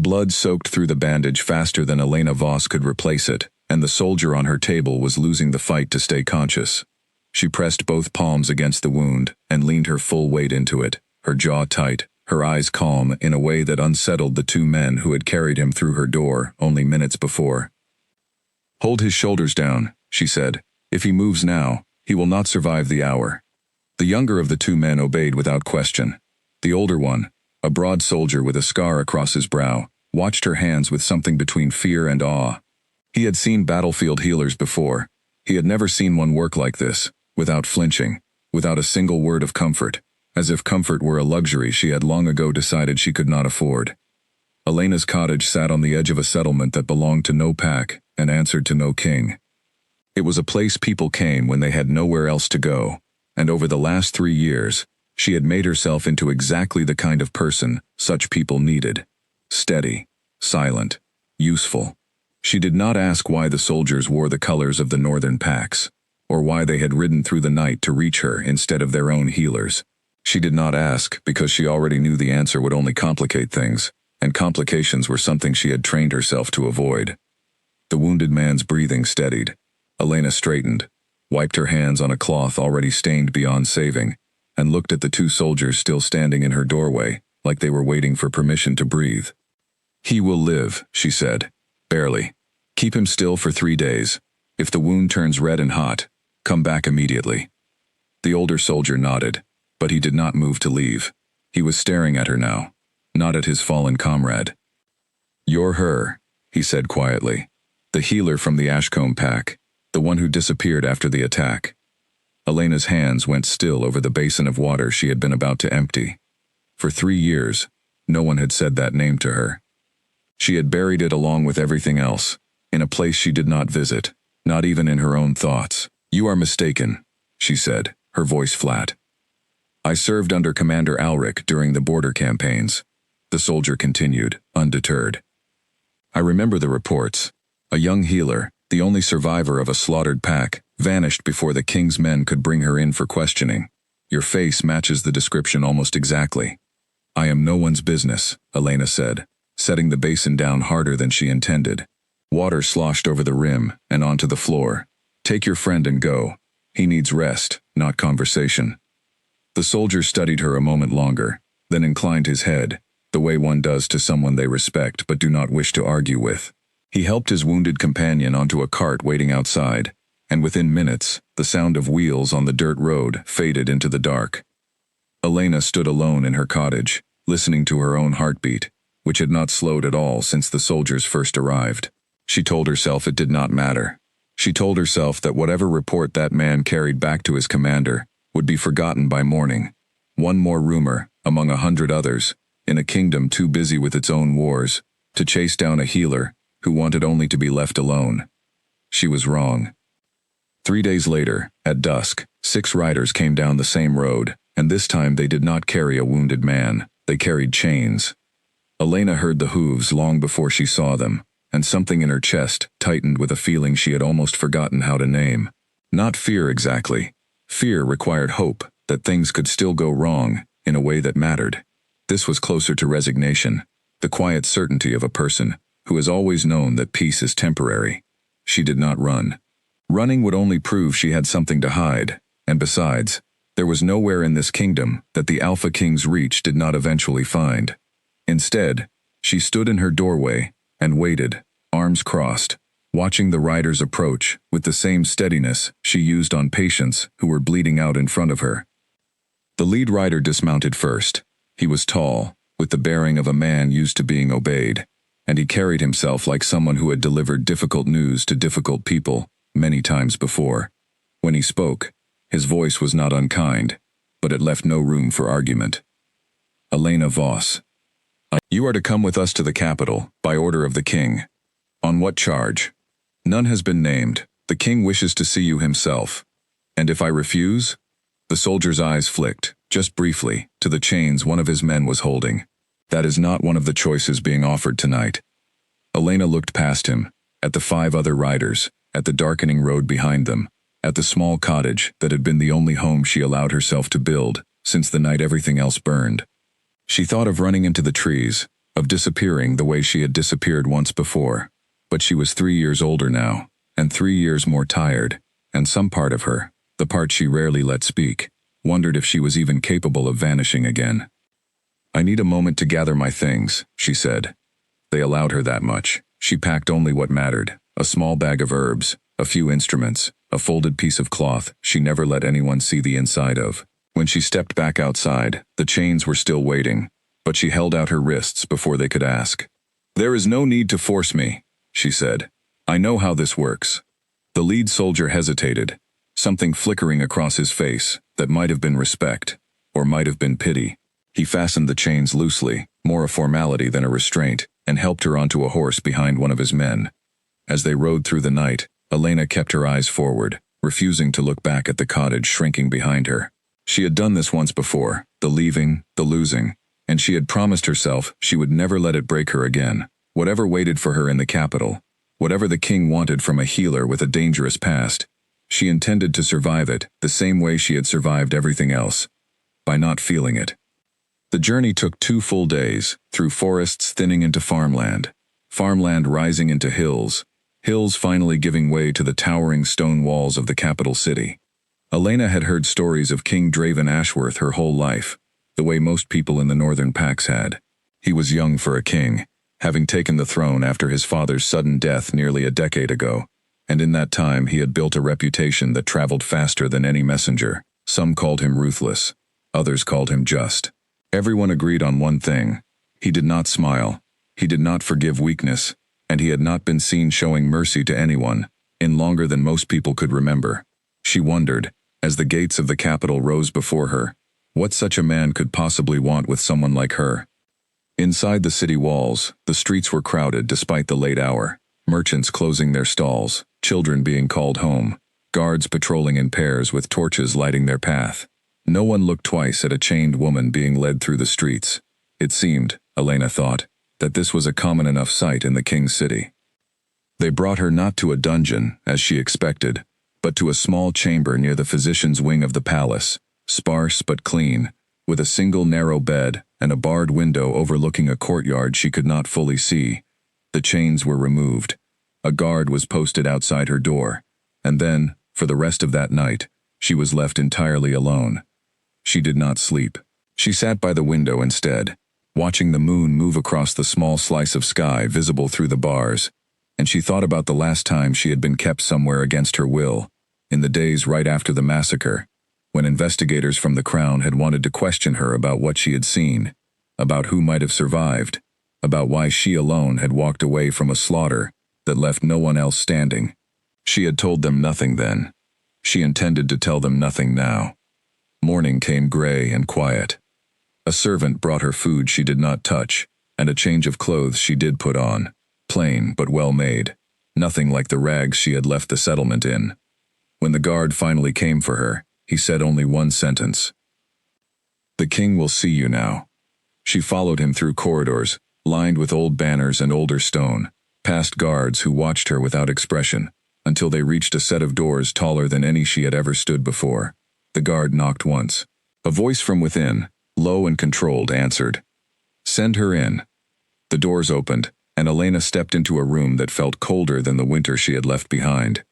Blood soaked through the bandage faster than Elena Voss could replace it, and the soldier on her table was losing the fight to stay conscious. She pressed both palms against the wound and leaned her full weight into it, her jaw tight, her eyes calm in a way that unsettled the two men who had carried him through her door only minutes before. "Hold his shoulders down," she said. "If he moves now, he will not survive the hour." The younger of the two men obeyed without question. The older one, a broad soldier with a scar across his brow, watched her hands with something between fear and awe. He had seen battlefield healers before. He had never seen one work like this, without flinching, without a single word of comfort, as if comfort were a luxury she had long ago decided she could not afford. Elena's cottage sat on the edge of a settlement that belonged to no pack and answered to no king. It was a place people came when they had nowhere else to go, and over the last 3 years, she had made herself into exactly the kind of person such people needed. Steady, silent, useful. She did not ask why the soldiers wore the colors of the northern packs, or why they had ridden through the night to reach her instead of their own healers. She did not ask because she already knew the answer would only complicate things, and complications were something she had trained herself to avoid. The wounded man's breathing steadied. Elena straightened, wiped her hands on a cloth already stained beyond saving, and looked at the two soldiers still standing in her doorway, like they were waiting for permission to breathe. "He will live," she said. "Barely. Keep him still for 3 days. If the wound turns red and hot, come back immediately." The older soldier nodded, but he did not move to leave. He was staring at her now, not at his fallen comrade. "You're her," he said quietly. "The healer from the Ashcombe pack, the one who disappeared after the attack." Elena's hands went still over the basin of water she had been about to empty. For 3 years, no one had said that name to her. She had buried it along with everything else, in a place she did not visit, not even in her own thoughts. "You are mistaken," she said, her voice flat. "I served under Commander Alric during the border campaigns," the soldier continued, undeterred. "I remember the reports. A young healer, the only survivor of a slaughtered pack, vanished before the king's men could bring her in for questioning. Your face matches the description almost exactly." "I am no one's business," Elena said, setting the basin down harder than she intended. Water sloshed over the rim and onto the floor. "Take your friend and go. He needs rest, not conversation." The soldier studied her a moment longer, then inclined his head, the way one does to someone they respect but do not wish to argue with. He helped his wounded companion onto a cart waiting outside, and within minutes, the sound of wheels on the dirt road faded into the dark. Elena stood alone in her cottage, listening to her own heartbeat, which had not slowed at all since the soldiers first arrived. She told herself it did not matter. She told herself that whatever report that man carried back to his commander would be forgotten by morning. One more rumor, among 100 others, in a kingdom too busy with its own wars, to chase down a healer who wanted only to be left alone. She was wrong. 3 days later, at dusk, 6 riders came down the same road, and this time they did not carry a wounded man, they carried chains. Elena heard the hooves long before she saw them, and something in her chest tightened with a feeling she had almost forgotten how to name. Not fear exactly. Fear required hope that things could still go wrong in a way that mattered. This was closer to resignation, the quiet certainty of a person who has always known that peace is temporary. She did not run. Running would only prove she had something to hide, and besides, there was nowhere in this kingdom that the Alpha King's reach did not eventually find. Instead, she stood in her doorway and waited, arms crossed, watching the riders approach with the same steadiness she used on patients who were bleeding out in front of her. The lead rider dismounted first. He was tall, with the bearing of a man used to being obeyed, and he carried himself like someone who had delivered difficult news to difficult people many times before. When he spoke, his voice was not unkind, but it left no room for argument. "Elena Voss. You are to come with us to the capital, by order of the king." "On what charge?" "None has been named. The king wishes to see you himself." "And if I refuse?" The soldier's eyes flicked, just briefly, to the chains one of his men was holding. "That is not one of the choices being offered tonight." Elena looked past him, at the 5 other riders, at the darkening road behind them, at the small cottage that had been the only home she allowed herself to build since the night everything else burned. She thought of running into the trees, of disappearing the way she had disappeared once before. But she was 3 years older now, and 3 years more tired, and some part of her, the part she rarely let speak, wondered if she was even capable of vanishing again. "I need a moment to gather my things," she said. They allowed her that much. She packed only what mattered, a small bag of herbs, a few instruments, a folded piece of cloth she never let anyone see the inside of. When she stepped back outside, the chains were still waiting, but she held out her wrists before they could ask. "There is no need to force me," she said. "I know how this works." The lead soldier hesitated, something flickering across his face that might have been respect, or might have been pity. He fastened the chains loosely, more a formality than a restraint, and helped her onto a horse behind one of his men. As they rode through the night, Elena kept her eyes forward, refusing to look back at the cottage shrinking behind her. She had done this once before, the leaving, the losing, and she had promised herself she would never let it break her again. Whatever waited for her in the capital, whatever the king wanted from a healer with a dangerous past, she intended to survive it the same way she had survived everything else, by not feeling it. The journey took 2 full days, through forests thinning into farmland, farmland rising into hills, hills finally giving way to the towering stone walls of the capital city. Elena had heard stories of King Draven Ashworth her whole life, the way most people in the northern packs had. He was young for a king, having taken the throne after his father's sudden death nearly a decade ago, and in that time he had built a reputation that traveled faster than any messenger. Some called him ruthless, others called him just. Everyone agreed on one thing: he did not smile, he did not forgive weakness, and he had not been seen showing mercy to anyone, in longer than most people could remember. She wondered, as the gates of the capital rose before her, what such a man could possibly want with someone like her. Inside the city walls, the streets were crowded despite the late hour, merchants closing their stalls, children being called home, guards patrolling in pairs with torches lighting their path. No one looked twice at a chained woman being led through the streets. It seemed, Elena thought, that this was a common enough sight in the king's city. They brought her not to a dungeon, as she expected, but to a small chamber near the physician's wing of the palace, sparse but clean, with a single narrow bed and a barred window overlooking a courtyard she could not fully see. The chains were removed. A guard was posted outside her door, and then, for the rest of that night, she was left entirely alone. She did not sleep. She sat by the window instead, watching the moon move across the small slice of sky visible through the bars, and she thought about the last time she had been kept somewhere against her will, in the days right after the massacre, when investigators from the Crown had wanted to question her about what she had seen, about who might have survived, about why she alone had walked away from a slaughter that left no one else standing. She had told them nothing then. She intended to tell them nothing now. Morning came gray and quiet. A servant brought her food she did not touch, and a change of clothes she did put on, plain but well made, nothing like the rags she had left the settlement in. When the guard finally came for her, he said only one sentence: "The king will see you now." She followed him through corridors, lined with old banners and older stone, past guards who watched her without expression, until they reached a set of doors taller than any she had ever stood before. The guard knocked once. A voice from within, low and controlled, answered, "Send her in." The doors opened, and Elena stepped into a room that felt colder than the winter she had left behind.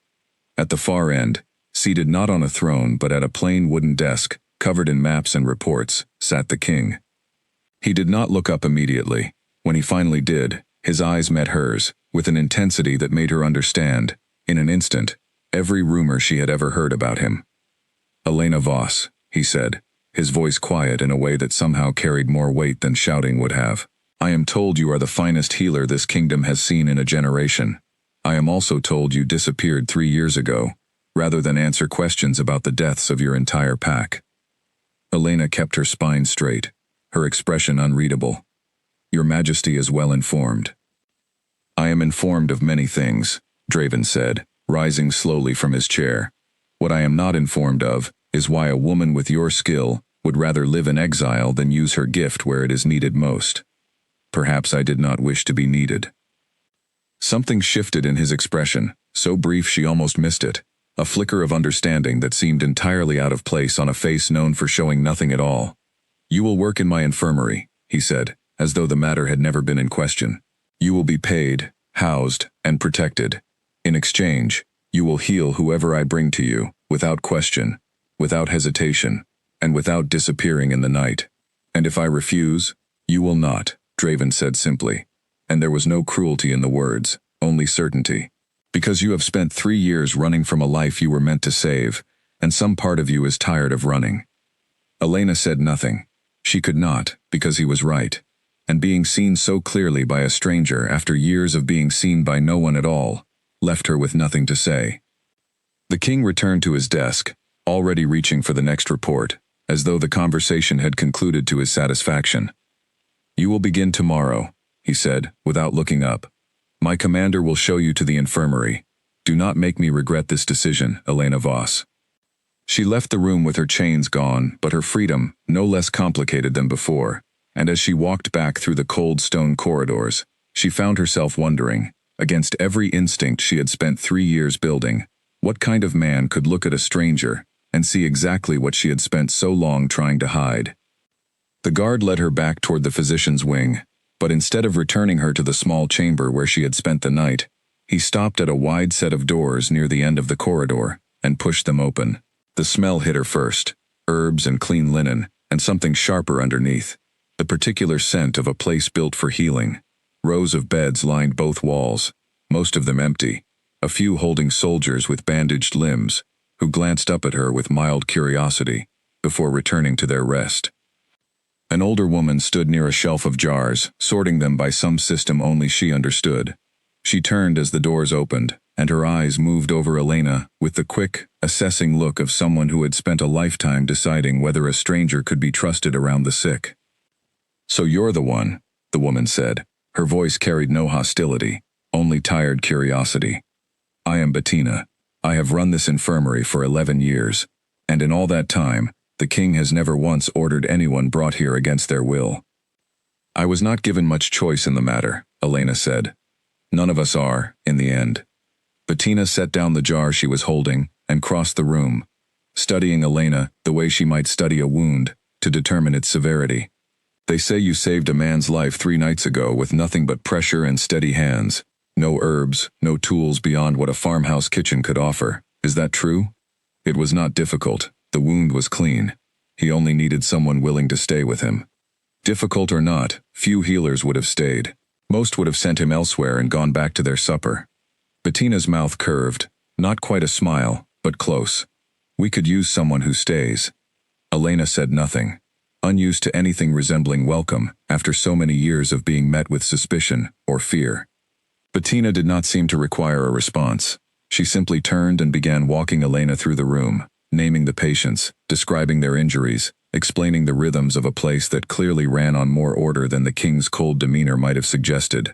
At the far end, seated not on a throne but at a plain wooden desk, covered in maps and reports, sat the king. He did not look up immediately. When he finally did, his eyes met hers, with an intensity that made her understand, in an instant, every rumor she had ever heard about him. "Elena Voss," he said, his voice quiet in a way that somehow carried more weight than shouting would have. "I am told you are the finest healer this kingdom has seen in a generation. I am also told you disappeared 3 years ago, rather than answer questions about the deaths of your entire pack." Elena kept her spine straight, her expression unreadable. "Your Majesty is well informed." "I am informed of many things," Draven said, rising slowly from his chair. "What I am not informed of is why a woman with your skill would rather live in exile than use her gift where it is needed most. Perhaps I did not wish to be needed." Something shifted in his expression, so brief she almost missed it, a flicker of understanding that seemed entirely out of place on a face known for showing nothing at all. "You will work in my infirmary," he said, as though the matter had never been in question. You will be paid, housed, and protected. In exchange, you will heal whoever I bring to you, without question, without hesitation, and without disappearing in the night. And if I refuse, you will not, Draven said simply. And there was no cruelty in the words, only certainty. Because you have spent 3 years running from a life you were meant to save, and some part of you is tired of running. Elena said nothing. She could not, because he was right. And being seen so clearly by a stranger after years of being seen by no one at all, left her with nothing to say. The king returned to his desk, already reaching for the next report, as though the conversation had concluded to his satisfaction. You will begin tomorrow, he said, without looking up. My commander will show you to the infirmary. Do not make me regret this decision, Elena Voss. She left the room with her chains gone, but her freedom no less complicated than before, and as she walked back through the cold stone corridors, she found herself wondering, against every instinct she had spent 3 years building, what kind of man could look at a stranger and see exactly what she had spent so long trying to hide. The guard led her back toward the physician's wing, but instead of returning her to the small chamber where she had spent the night, he stopped at a wide set of doors near the end of the corridor and pushed them open. The smell hit her first, herbs and clean linen, and something sharper underneath, the particular scent of a place built for healing. Rows of beds lined both walls, most of them empty, a few holding soldiers with bandaged limbs, who glanced up at her with mild curiosity, before returning to their rest. An older woman stood near a shelf of jars, sorting them by some system only she understood. She turned as the doors opened, and her eyes moved over Elena with the quick, assessing look of someone who had spent a lifetime deciding whether a stranger could be trusted around the sick. So you're the one, the woman said. Her voice carried no hostility, only tired curiosity. I am Bettina. I have run this infirmary for 11 years, and in all that time, the king has never once ordered anyone brought here against their will. I was not given much choice in the matter, Elena said. None of us are, in the end. Bettina set down the jar she was holding and crossed the room, studying Elena the way she might study a wound, to determine its severity. They say you saved a man's life 3 nights ago with nothing but pressure and steady hands. No herbs, no tools beyond what a farmhouse kitchen could offer. Is that true? It was not difficult. The wound was clean. He only needed someone willing to stay with him. Difficult or not, few healers would have stayed. Most would have sent him elsewhere and gone back to their supper. Bettina's mouth curved, not quite a smile, but close. We could use someone who stays. Elena said nothing, unused to anything resembling welcome after so many years of being met with suspicion or fear. Bettina did not seem to require a response. She simply turned and began walking Elena through the room, naming the patients, describing their injuries, explaining the rhythms of a place that clearly ran on more order than the king's cold demeanor might have suggested.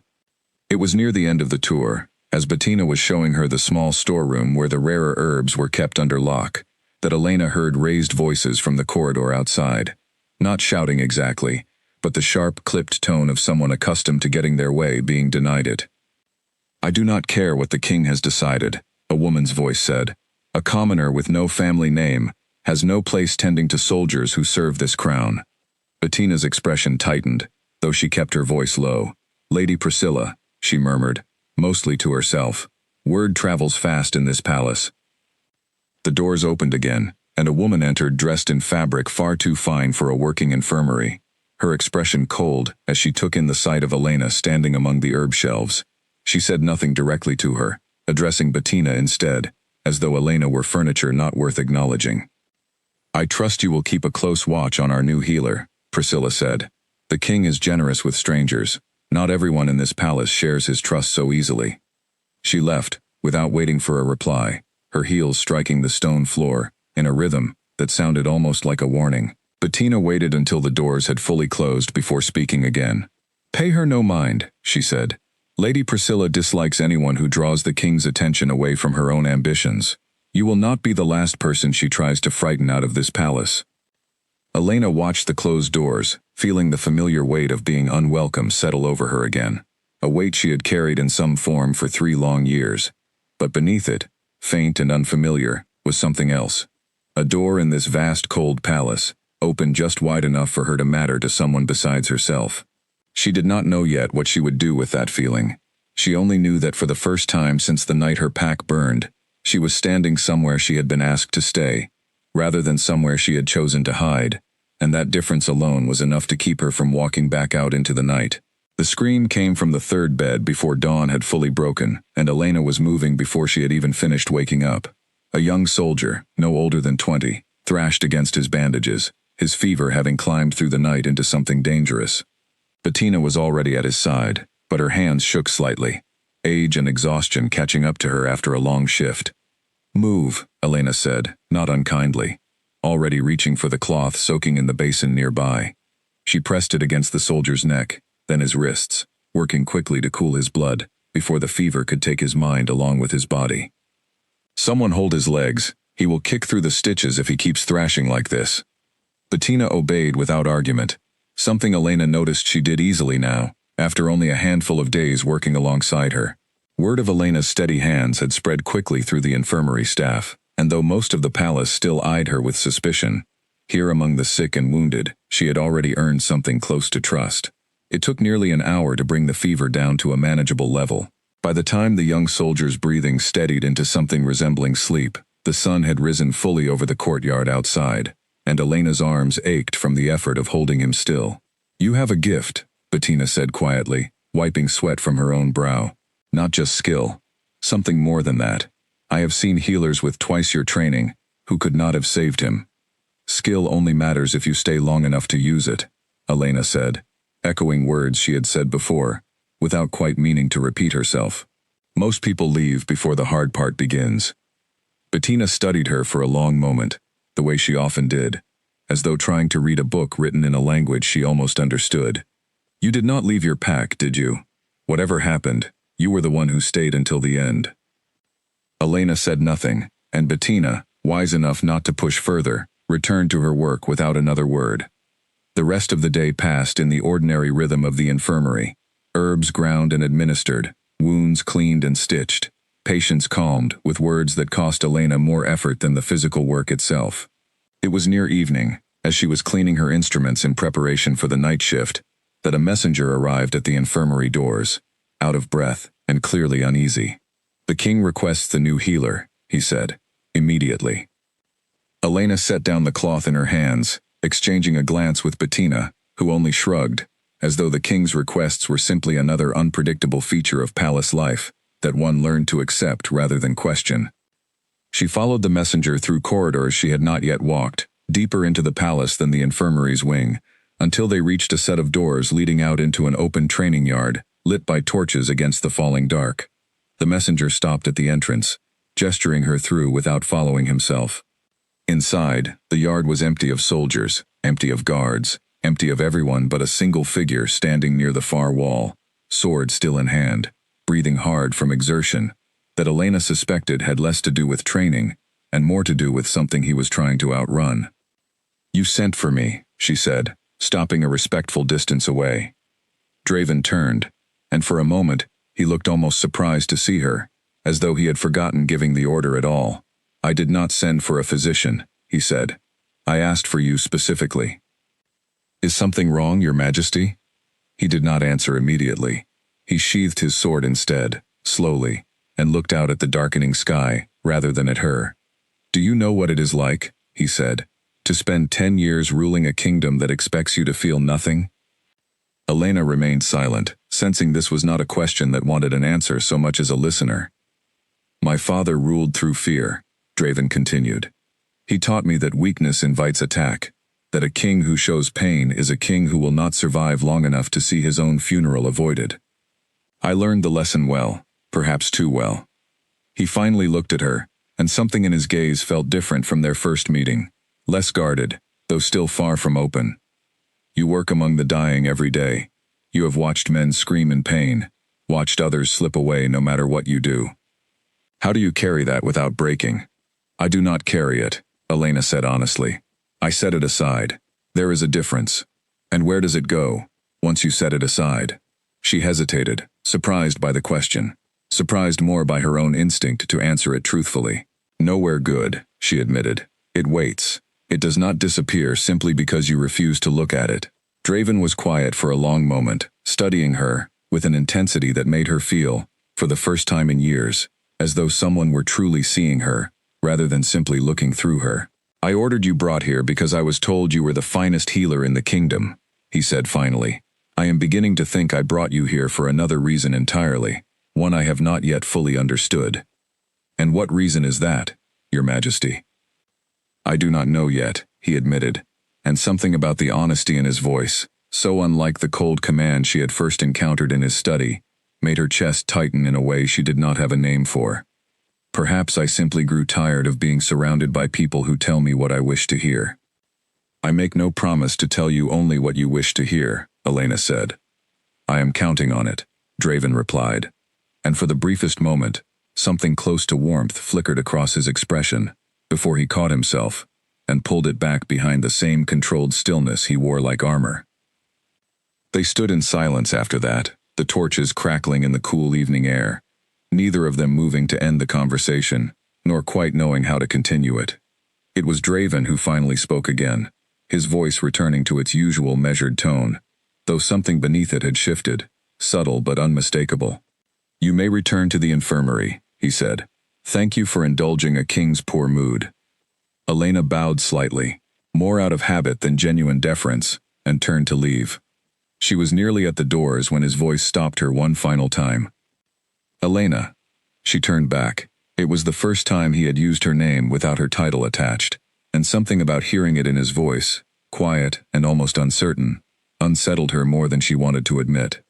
It was near the end of the tour, as Bettina was showing her the small storeroom where the rarer herbs were kept under lock, that Elena heard raised voices from the corridor outside. Not shouting exactly, but the sharp, clipped tone of someone accustomed to getting their way being denied it. I do not care what the king has decided, a woman's voice said. A commoner with no family name has no place tending to soldiers who serve this crown. Bettina's expression tightened, though she kept her voice low. Lady Priscilla, she murmured, mostly to herself. Word travels fast in this palace. The doors opened again, and a woman entered dressed in fabric far too fine for a working infirmary, her expression cold as she took in the sight of Elena standing among the herb shelves. She said nothing directly to her, addressing Bettina instead, as though Elena were furniture not worth acknowledging. I trust you will keep a close watch on our new healer, Priscilla said. The king is generous with strangers. Not everyone in this palace shares his trust so easily. She left, without waiting for a reply, her heels striking the stone floor, in a rhythm that sounded almost like a warning. Bettina waited until the doors had fully closed before speaking again. Pay her no mind, she said. Lady Priscilla dislikes anyone who draws the king's attention away from her own ambitions. You will not be the last person she tries to frighten out of this palace. Elena watched the closed doors, feeling the familiar weight of being unwelcome settle over her again, a weight she had carried in some form for 3 long years. But beneath it, faint and unfamiliar, was something else. A door in this vast cold palace, opened just wide enough for her to matter to someone besides herself. She did not know yet what she would do with that feeling. She only knew that for the first time since the night her pack burned, she was standing somewhere she had been asked to stay, rather than somewhere she had chosen to hide, and that difference alone was enough to keep her from walking back out into the night. The scream came from the third bed before dawn had fully broken, and Elena was moving before she had even finished waking up. A young soldier, no older than 20, thrashed against his bandages, his fever having climbed through the night into something dangerous. Bettina was already at his side, but her hands shook slightly, age and exhaustion catching up to her after a long shift. "Move," Elena said, not unkindly, already reaching for the cloth soaking in the basin nearby. She pressed it against the soldier's neck, then his wrists, working quickly to cool his blood, before the fever could take his mind along with his body. "Someone hold his legs. He will kick through the stitches if he keeps thrashing like this." Bettina obeyed without argument, something Elena noticed she did easily now, after only a handful of days working alongside her. Word of Elena's steady hands had spread quickly through the infirmary staff, and though most of the palace still eyed her with suspicion, here among the sick and wounded, she had already earned something close to trust. It took nearly an hour to bring the fever down to a manageable level. By the time the young soldier's breathing steadied into something resembling sleep, the sun had risen fully over the courtyard outside, and Elena's arms ached from the effort of holding him still. "You have a gift," Bettina said quietly, wiping sweat from her own brow. "Not just skill. Something more than that. I have seen healers with twice your training, who could not have saved him. Skill only matters if you stay long enough to use it," Elena said, echoing words she had said before, without quite meaning to repeat herself. "Most people leave before the hard part begins." Bettina studied her for a long moment, the way she often did, as though trying to read a book written in a language she almost understood. "You did not leave your pack, did you? Whatever happened, you were the one who stayed until the end." Elena said nothing, and Bettina, wise enough not to push further, returned to her work without another word. The rest of the day passed in the ordinary rhythm of the infirmary, herbs ground and administered, wounds cleaned and stitched, patients calmed with words that cost Elena more effort than the physical work itself. It was near evening, as she was cleaning her instruments in preparation for the night shift, that a messenger arrived at the infirmary doors, out of breath and clearly uneasy. "The king requests the new healer," he said, immediately. Elena set down the cloth in her hands, exchanging a glance with Bettina, who only shrugged, as though the king's requests were simply another unpredictable feature of palace life that one learned to accept rather than question. She followed the messenger through corridors she had not yet walked, deeper into the palace than the infirmary's wing, until they reached a set of doors leading out into an open training yard, lit by torches against the falling dark. The messenger stopped at the entrance, gesturing her through without following himself. Inside, the yard was empty of soldiers, empty of guards, empty of everyone but a single figure standing near the far wall, sword still in hand, breathing hard from exertion, that Elena suspected had less to do with training, and more to do with something he was trying to outrun. "You sent for me," she said, stopping a respectful distance away. Draven turned, and for a moment, he looked almost surprised to see her, as though he had forgotten giving the order at all. "I did not send for a physician," he said. "I asked for you specifically." "Is something wrong, Your Majesty?" He did not answer immediately. He sheathed his sword instead, slowly, and looked out at the darkening sky, rather than at her. "Do you know what it is like," he said, "to spend 10 years ruling a kingdom that expects you to feel nothing?" Elena remained silent, sensing this was not a question that wanted an answer so much as a listener. "My father ruled through fear," Draven continued. "He taught me that weakness invites attack, that a king who shows pain is a king who will not survive long enough to see his own funeral avoided. I learned the lesson well, perhaps too well." He finally looked at her, and something in his gaze felt different from their first meeting, less guarded, though still far from open. "You work among the dying every day. You have watched men scream in pain, watched others slip away no matter what you do. How do you carry that without breaking?" "I do not carry it," Elena said honestly. "I set it aside. There is a difference. And where does it go, once you set it aside?" She hesitated, surprised by the question, surprised more by her own instinct to answer it truthfully. "Nowhere good," she admitted. "It waits. It does not disappear simply because you refuse to look at it." Draven was quiet for a long moment, studying her, with an intensity that made her feel, for the first time in years, as though someone were truly seeing her, rather than simply looking through her. "I ordered you brought here because I was told you were the finest healer in the kingdom," he said finally. "I am beginning to think I brought you here for another reason entirely, one I have not yet fully understood." "And what reason is that, Your Majesty?" "I do not know yet," he admitted, and something about the honesty in his voice, so unlike the cold command she had first encountered in his study, made her chest tighten in a way she did not have a name for. "Perhaps I simply grew tired of being surrounded by people who tell me what I wish to hear." "I make no promise to tell you only what you wish to hear," Elena said. "I am counting on it," Draven replied. And for the briefest moment, something close to warmth flickered across his expression, before he caught himself, and pulled it back behind the same controlled stillness he wore like armor. They stood in silence after that, the torches crackling in the cool evening air, neither of them moving to end the conversation, nor quite knowing how to continue it. It was Draven who finally spoke again, his voice returning to its usual measured tone, though something beneath it had shifted, subtle but unmistakable. "You may return to the infirmary," he said. "Thank you for indulging a king's poor mood." Elena bowed slightly, more out of habit than genuine deference, and turned to leave. She was nearly at the doors when his voice stopped her one final time. "Elena." She turned back. It was the first time he had used her name without her title attached, and something about hearing it in his voice, quiet and almost uncertain, unsettled her more than she wanted to admit.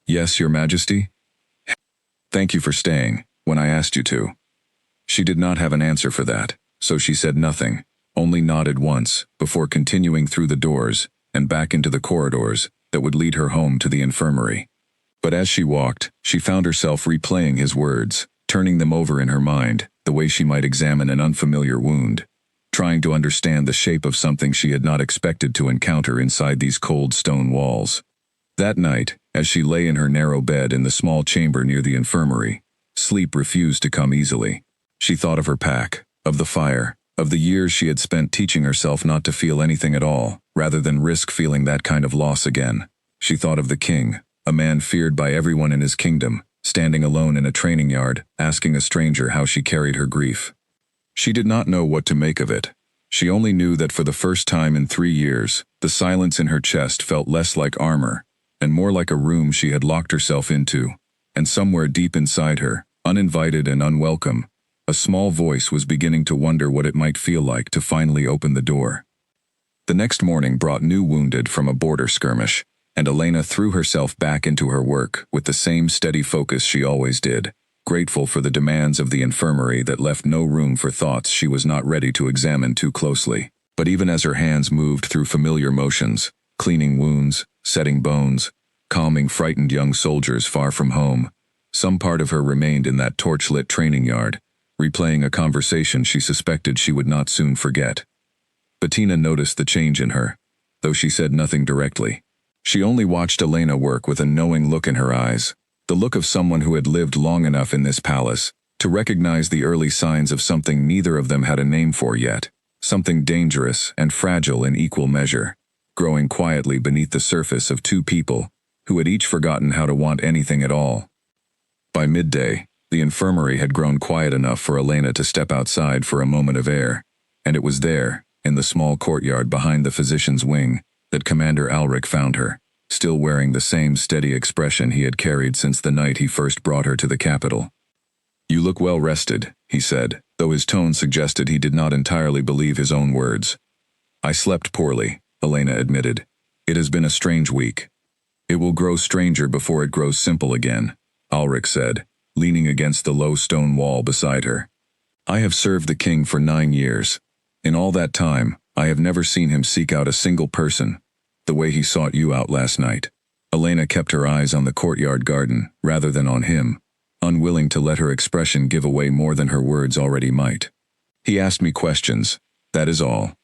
"Yes, Your Majesty?" "Thank you for staying, when I asked you to." She did not have an answer for that, so she said nothing, only nodded once, before continuing through the doors, and back into the corridors, that would lead her home to the infirmary. But as she walked, she found herself replaying his words, turning them over in her mind, the way she might examine an unfamiliar wound, trying to understand the shape of something she had not expected to encounter inside these cold stone walls. That night, as she lay in her narrow bed in the small chamber near the infirmary, sleep refused to come easily. She thought of her pack, of the fire, of the years she had spent teaching herself not to feel anything at all, rather than risk feeling that kind of loss again. She thought of the king, a man feared by everyone in his kingdom, standing alone in a training yard, asking a stranger how she carried her grief. She did not know what to make of it. She only knew that for the first time in 3 years, the silence in her chest felt less like armor, and more like a room she had locked herself into, and somewhere deep inside her, uninvited and unwelcome, a small voice was beginning to wonder what it might feel like to finally open the door. The next morning brought new wounded from a border skirmish, and Elena threw herself back into her work with the same steady focus she always did, grateful for the demands of the infirmary that left no room for thoughts she was not ready to examine too closely. But even as her hands moved through familiar motions, cleaning wounds, setting bones, calming frightened young soldiers far from home, some part of her remained in that torch-lit training yard, replaying a conversation she suspected she would not soon forget. Bettina noticed the change in her, though she said nothing directly. She only watched Elena work with a knowing look in her eyes, the look of someone who had lived long enough in this palace to recognize the early signs of something neither of them had a name for yet, something dangerous and fragile in equal measure, growing quietly beneath the surface of two people who had each forgotten how to want anything at all. By midday, the infirmary had grown quiet enough for Elena to step outside for a moment of air, and it was there, in the small courtyard behind the physician's wing, that Commander Alric found her, still wearing the same steady expression he had carried since the night he first brought her to the capital. "You look well rested," he said, though his tone suggested he did not entirely believe his own words. "I slept poorly," Elena admitted. "It has been a strange week." "It will grow stranger before it grows simple again," Alric said, leaning against the low stone wall beside her. "I have served the king for 9 years. In all that time, I have never seen him seek out a single person, the way he sought you out last night." Elena kept her eyes on the courtyard garden, rather than on him, unwilling to let her expression give away more than her words already might. "He asked me questions, that is all."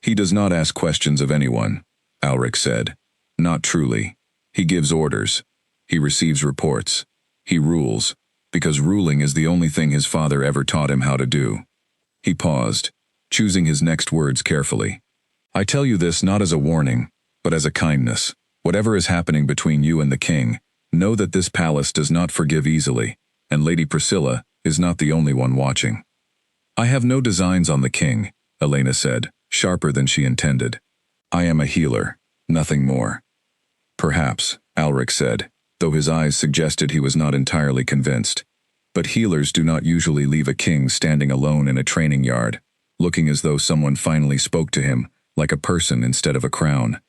"He does not ask questions of anyone," Alric said. "Not truly. He gives orders. He receives reports. He rules, because ruling is the only thing his father ever taught him how to do." He paused, choosing his next words carefully. "I tell you this not as a warning, but as a kindness. Whatever is happening between you and the king, know that this palace does not forgive easily, and Lady Priscilla is not the only one watching." "I have no designs on the king," Elena said, sharper than she intended. "I am a healer, nothing more." "Perhaps," Alric said, though his eyes suggested he was not entirely convinced. "But healers do not usually leave a king standing alone in a training yard, looking as though someone finally spoke to him, like a person instead of a crown."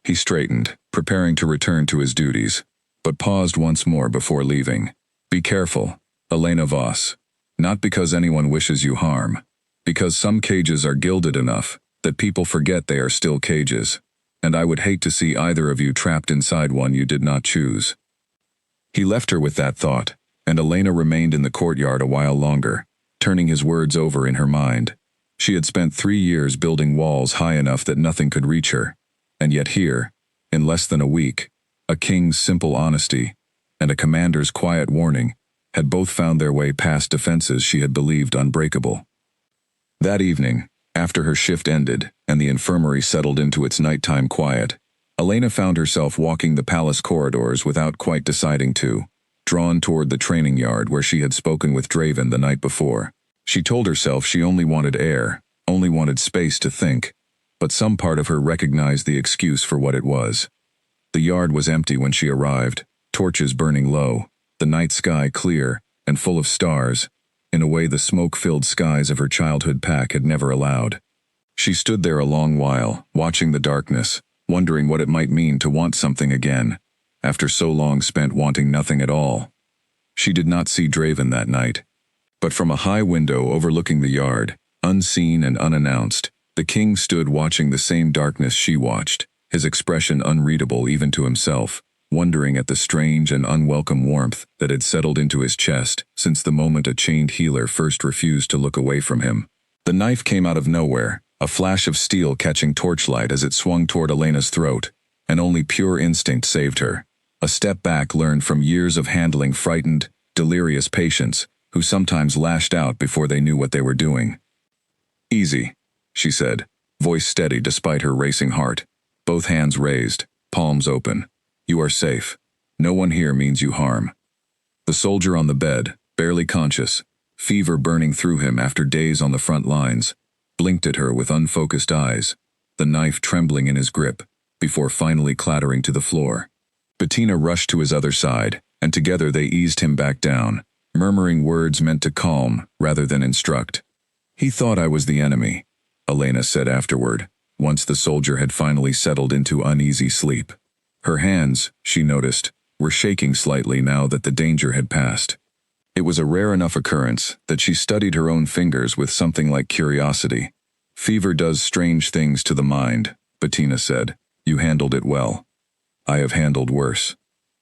He straightened, preparing to return to his duties, but paused once more before leaving. "Be careful, Elena Voss. Not because anyone wishes you harm. Because some cages are gilded enough that people forget they are still cages, and I would hate to see either of you trapped inside one you did not choose." He left her with that thought, and Elena remained in the courtyard a while longer, turning his words over in her mind. She had spent 3 years building walls high enough that nothing could reach her, and yet here, in less than a week, a king's simple honesty and a commander's quiet warning had both found their way past defenses she had believed unbreakable. That evening, after her shift ended and the infirmary settled into its nighttime quiet, Elena found herself walking the palace corridors without quite deciding to, drawn toward the training yard where she had spoken with Draven the night before. She told herself she only wanted air, only wanted space to think, but some part of her recognized the excuse for what it was. The yard was empty when she arrived, torches burning low, the night sky clear and full of stars, in a way the smoke-filled skies of her childhood pack had never allowed. She stood there a long while, watching the darkness, wondering what it might mean to want something again, after so long spent wanting nothing at all. She did not see Draven that night, but from a high window overlooking the yard, unseen and unannounced, the king stood watching the same darkness she watched, his expression unreadable even to himself, wondering at the strange and unwelcome warmth that had settled into his chest since the moment a chained healer first refused to look away from him. The knife came out of nowhere, a flash of steel catching torchlight as it swung toward Elena's throat, and only pure instinct saved her. A step back learned from years of handling frightened, delirious patients, who sometimes lashed out before they knew what they were doing. "Easy," she said, voice steady despite her racing heart, both hands raised, palms open. "You are safe. No one here means you harm." The soldier on the bed, barely conscious, fever burning through him after days on the front lines, blinked at her with unfocused eyes, the knife trembling in his grip, before finally clattering to the floor. Bettina rushed to his other side, and together they eased him back down, murmuring words meant to calm rather than instruct. "He thought I was the enemy," Elena said afterward, once the soldier had finally settled into uneasy sleep. Her hands, she noticed, were shaking slightly now that the danger had passed. It was a rare enough occurrence that she studied her own fingers with something like curiosity. "Fever does strange things to the mind," Bettina said. "You handled it well. I have handled worse.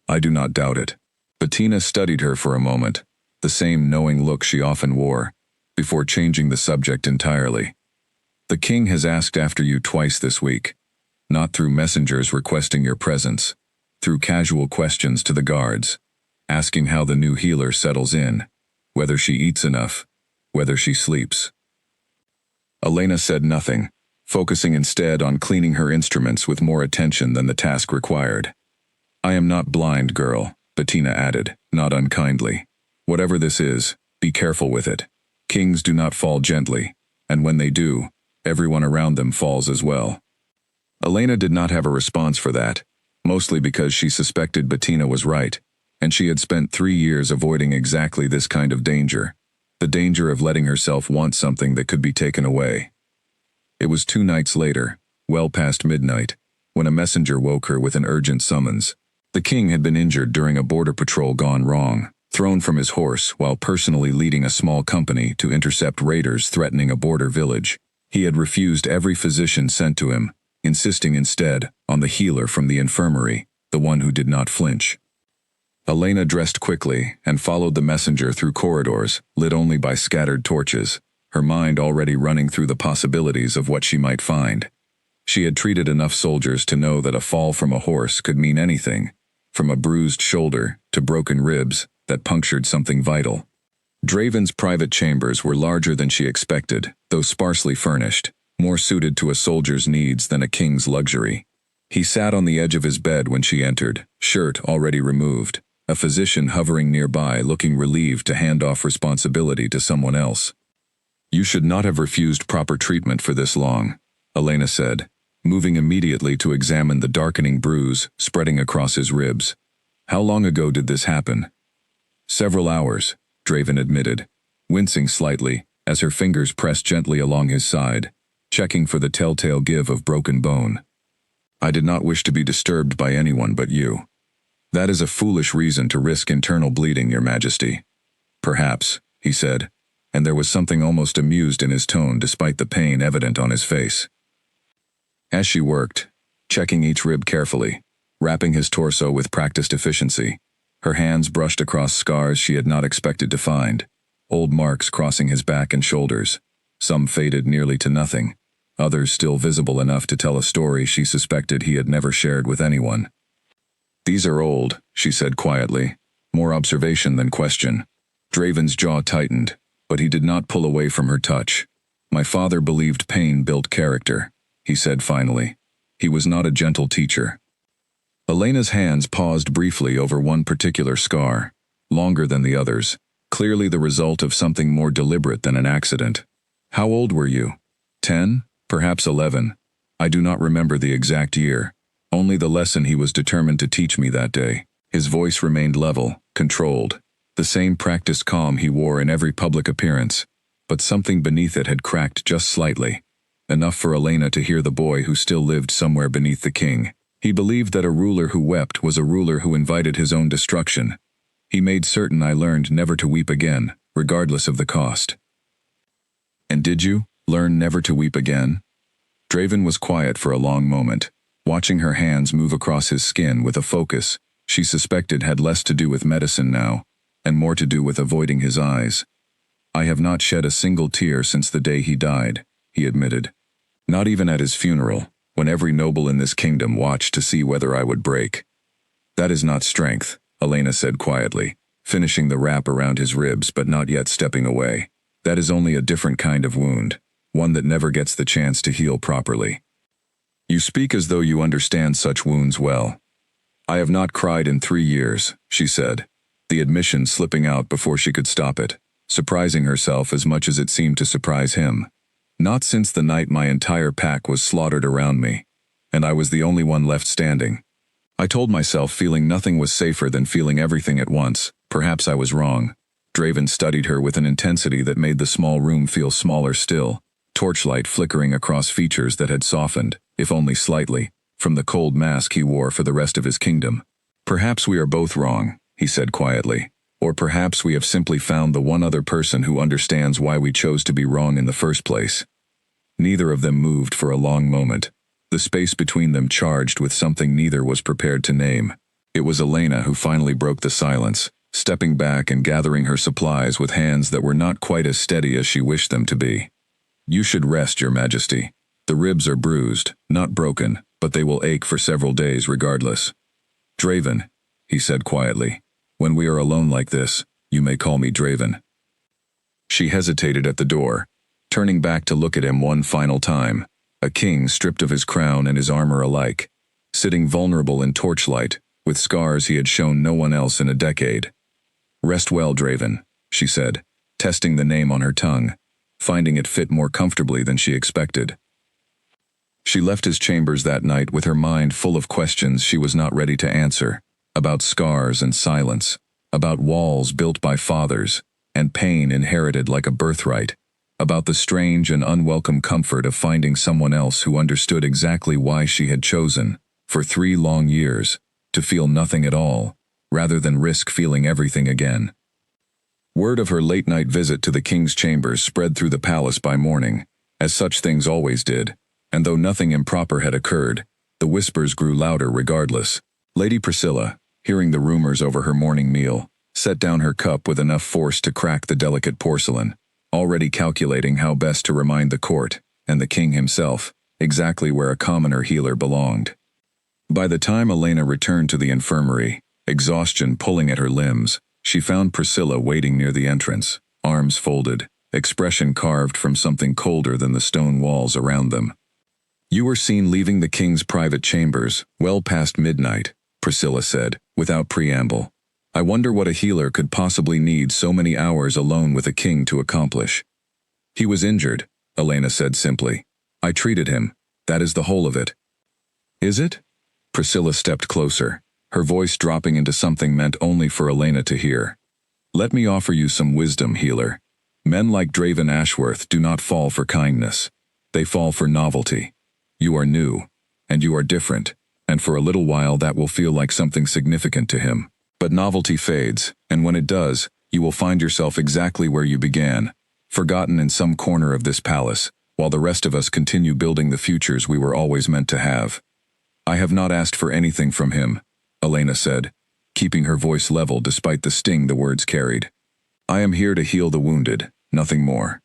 I do not doubt it." Bettina studied her for a moment, the same knowing look she often wore, before changing the subject entirely. "The king has asked after you twice this week, not through messengers requesting your presence, through casual questions to the guards, asking how the new healer settles in, whether she eats enough, whether she sleeps." Elena said nothing, focusing instead on cleaning her instruments with more attention than the task required. "I am not blind, girl," Bettina added, not unkindly. "Whatever this is, be careful with it. Kings do not fall gently, and when they do, everyone around them falls as well." Elena did not have a response for that, mostly because she suspected Bettina was right, and she had spent 3 years avoiding exactly this kind of danger, the danger of letting herself want something that could be taken away. It was 2 nights later, well past midnight, when a messenger woke her with an urgent summons. The king had been injured during a border patrol gone wrong, thrown from his horse while personally leading a small company to intercept raiders threatening a border village. He had refused every physician sent to him, insisting instead on the healer from the infirmary, the one who did not flinch. Elena dressed quickly and followed the messenger through corridors lit only by scattered torches, her mind already running through the possibilities of what she might find. She had treated enough soldiers to know that a fall from a horse could mean anything, from a bruised shoulder to broken ribs that punctured something vital. Draven's private chambers were larger than she expected, though sparsely furnished, more suited to a soldier's needs than a king's luxury. He sat on the edge of his bed when she entered, shirt already removed, a physician hovering nearby looking relieved to hand off responsibility to someone else. "You should not have refused proper treatment for this long," Elena said, moving immediately to examine the darkening bruise spreading across his ribs. "How long ago did this happen?" "Several hours," Draven admitted, wincing slightly as her fingers pressed gently along his side, checking for the telltale give of broken bone. "I did not wish to be disturbed by anyone but you." "That is a foolish reason to risk internal bleeding, Your Majesty." "Perhaps," he said, and there was something almost amused in his tone despite the pain evident on his face. As she worked, checking each rib carefully, wrapping his torso with practiced efficiency, her hands brushed across scars she had not expected to find, old marks crossing his back and shoulders, some faded nearly to nothing, others still visible enough to tell a story she suspected he had never shared with anyone. "These are old," she said quietly, more observation than question. Draven's jaw tightened, but he did not pull away from her touch. "My father believed pain built character," he said finally. "He was not a gentle teacher." Elena's hands paused briefly over one particular scar, longer than the others, clearly the result of something more deliberate than an accident. "How old were you? 10? Perhaps 11. I do not remember the exact year, only the lesson he was determined to teach me that day." His voice remained level, controlled, the same practiced calm he wore in every public appearance, but something beneath it had cracked just slightly, enough for Elena to hear the boy who still lived somewhere beneath the king. He believed that a ruler who wept was a ruler who invited his own destruction. He made certain I learned never to weep again, regardless of the cost. "And did you learn never to weep again?" Draven was quiet for a long moment, watching her hands move across his skin with a focus she suspected had less to do with medicine now, and more to do with avoiding his eyes. "I have not shed a single tear since the day he died," he admitted. "Not even at his funeral, when every noble in this kingdom watched to see whether I would break." "That is not strength," Elena said quietly, finishing the wrap around his ribs but not yet stepping away. "That is only a different kind of wound, one that never gets the chance to heal properly." "You speak as though you understand such wounds well." "I have not cried in 3 years," she said, the admission slipping out before she could stop it, surprising herself as much as it seemed to surprise him. "Not since the night my entire pack was slaughtered around me, and I was the only one left standing. I told myself feeling nothing was safer than feeling everything at once. Perhaps I was wrong." Draven studied her with an intensity that made the small room feel smaller still, torchlight flickering across features that had softened, if only slightly, from the cold mask he wore for the rest of his kingdom. "Perhaps we are both wrong," he said quietly. "Or perhaps we have simply found the one other person who understands why we chose to be wrong in the first place." Neither of them moved for a long moment, the space between them charged with something neither was prepared to name. It was Elena who finally broke the silence, stepping back and gathering her supplies with hands that were not quite as steady as she wished them to be. "You should rest, Your Majesty. The ribs are bruised, not broken, but they will ache for several days regardless." "Draven," he said quietly. "When we are alone like this, you may call me Draven." She hesitated at the door, turning back to look at him one final time, a king stripped of his crown and his armor alike, sitting vulnerable in torchlight, with scars he had shown no one else in a decade. "Rest well, Draven," she said, testing the name on her tongue, finding it fit more comfortably than she expected. She left his chambers that night with her mind full of questions she was not ready to answer, about scars and silence, about walls built by fathers, and pain inherited like a birthright, about the strange and unwelcome comfort of finding someone else who understood exactly why she had chosen, for 3 long years, to feel nothing at all, rather than risk feeling everything again. Word of her late-night visit to the king's chambers spread through the palace by morning, as such things always did, and though nothing improper had occurred, the whispers grew louder regardless. Lady Priscilla, hearing the rumors over her morning meal, set down her cup with enough force to crack the delicate porcelain, already calculating how best to remind the court, and the king himself, exactly where a commoner healer belonged. By the time Elena returned to the infirmary, exhaustion pulling at her limbs, she found Priscilla waiting near the entrance, arms folded, expression carved from something colder than the stone walls around them. You were seen leaving the king's private chambers, well past midnight, Priscilla said, without preamble. I wonder what a healer could possibly need so many hours alone with a king to accomplish. He was injured, Elena said simply. I treated him. That is the whole of it. Is it? Priscilla stepped closer, her voice dropping into something meant only for Elena to hear. Let me offer you some wisdom, healer. Men like Draven Ashworth do not fall for kindness. They fall for novelty. You are new, and you are different, and for a little while that will feel like something significant to him. But novelty fades, and when it does, you will find yourself exactly where you began, forgotten in some corner of this palace, while the rest of us continue building the futures we were always meant to have. I have not asked for anything from him, Elena said, keeping her voice level despite the sting the words carried. I am here to heal the wounded, nothing more.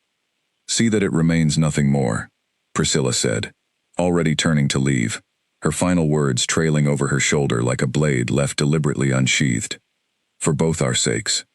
See that it remains nothing more, Priscilla said, already turning to leave, her final words trailing over her shoulder like a blade left deliberately unsheathed. For both our sakes.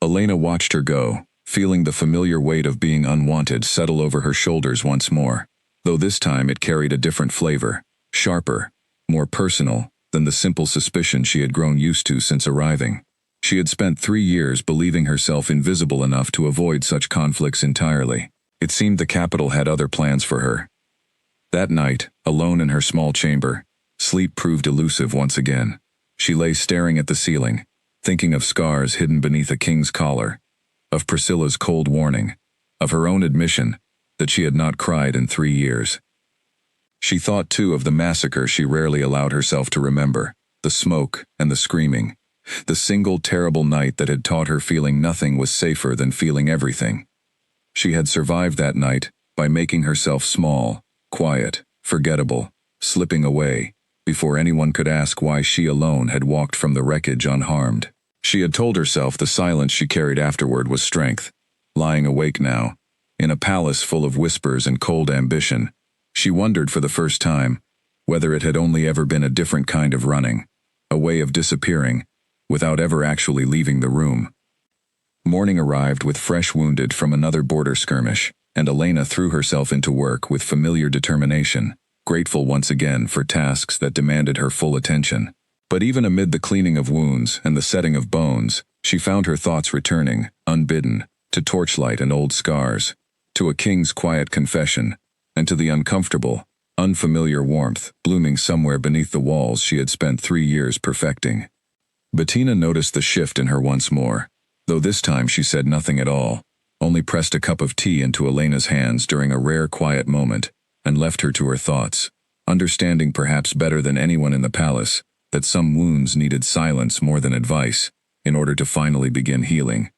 Elena watched her go, feeling the familiar weight of being unwanted settle over her shoulders once more, though this time it carried a different flavor, sharper, more personal than the simple suspicion she had grown used to since arriving. She had spent 3 years believing herself invisible enough to avoid such conflicts entirely. It seemed the capital had other plans for her. That night, alone in her small chamber, sleep proved elusive once again. She lay staring at the ceiling, thinking of scars hidden beneath a king's collar, of Priscilla's cold warning, of her own admission that she had not cried in 3 years. She thought too of the massacre she rarely allowed herself to remember, the smoke and the screaming, the single terrible night that had taught her feeling nothing was safer than feeling everything. She had survived that night by making herself small, quiet, forgettable, slipping away, before anyone could ask why she alone had walked from the wreckage unharmed. She had told herself the silence she carried afterward was strength. Lying awake now, in a palace full of whispers and cold ambition, she wondered for the first time whether it had only ever been a different kind of running, a way of disappearing, without ever actually leaving the room. Morning arrived with fresh wounded from another border skirmish, and Elena threw herself into work with familiar determination, grateful once again for tasks that demanded her full attention. But even amid the cleaning of wounds and the setting of bones, she found her thoughts returning, unbidden, to torchlight and old scars, to a king's quiet confession, and to the uncomfortable, unfamiliar warmth blooming somewhere beneath the walls she had spent 3 years perfecting. Bettina noticed the shift in her once more, though this time she said nothing at all, only pressed a cup of tea into Elena's hands during a rare quiet moment, and left her to her thoughts, understanding perhaps better than anyone in the palace that some wounds needed silence more than advice in order to finally begin healing.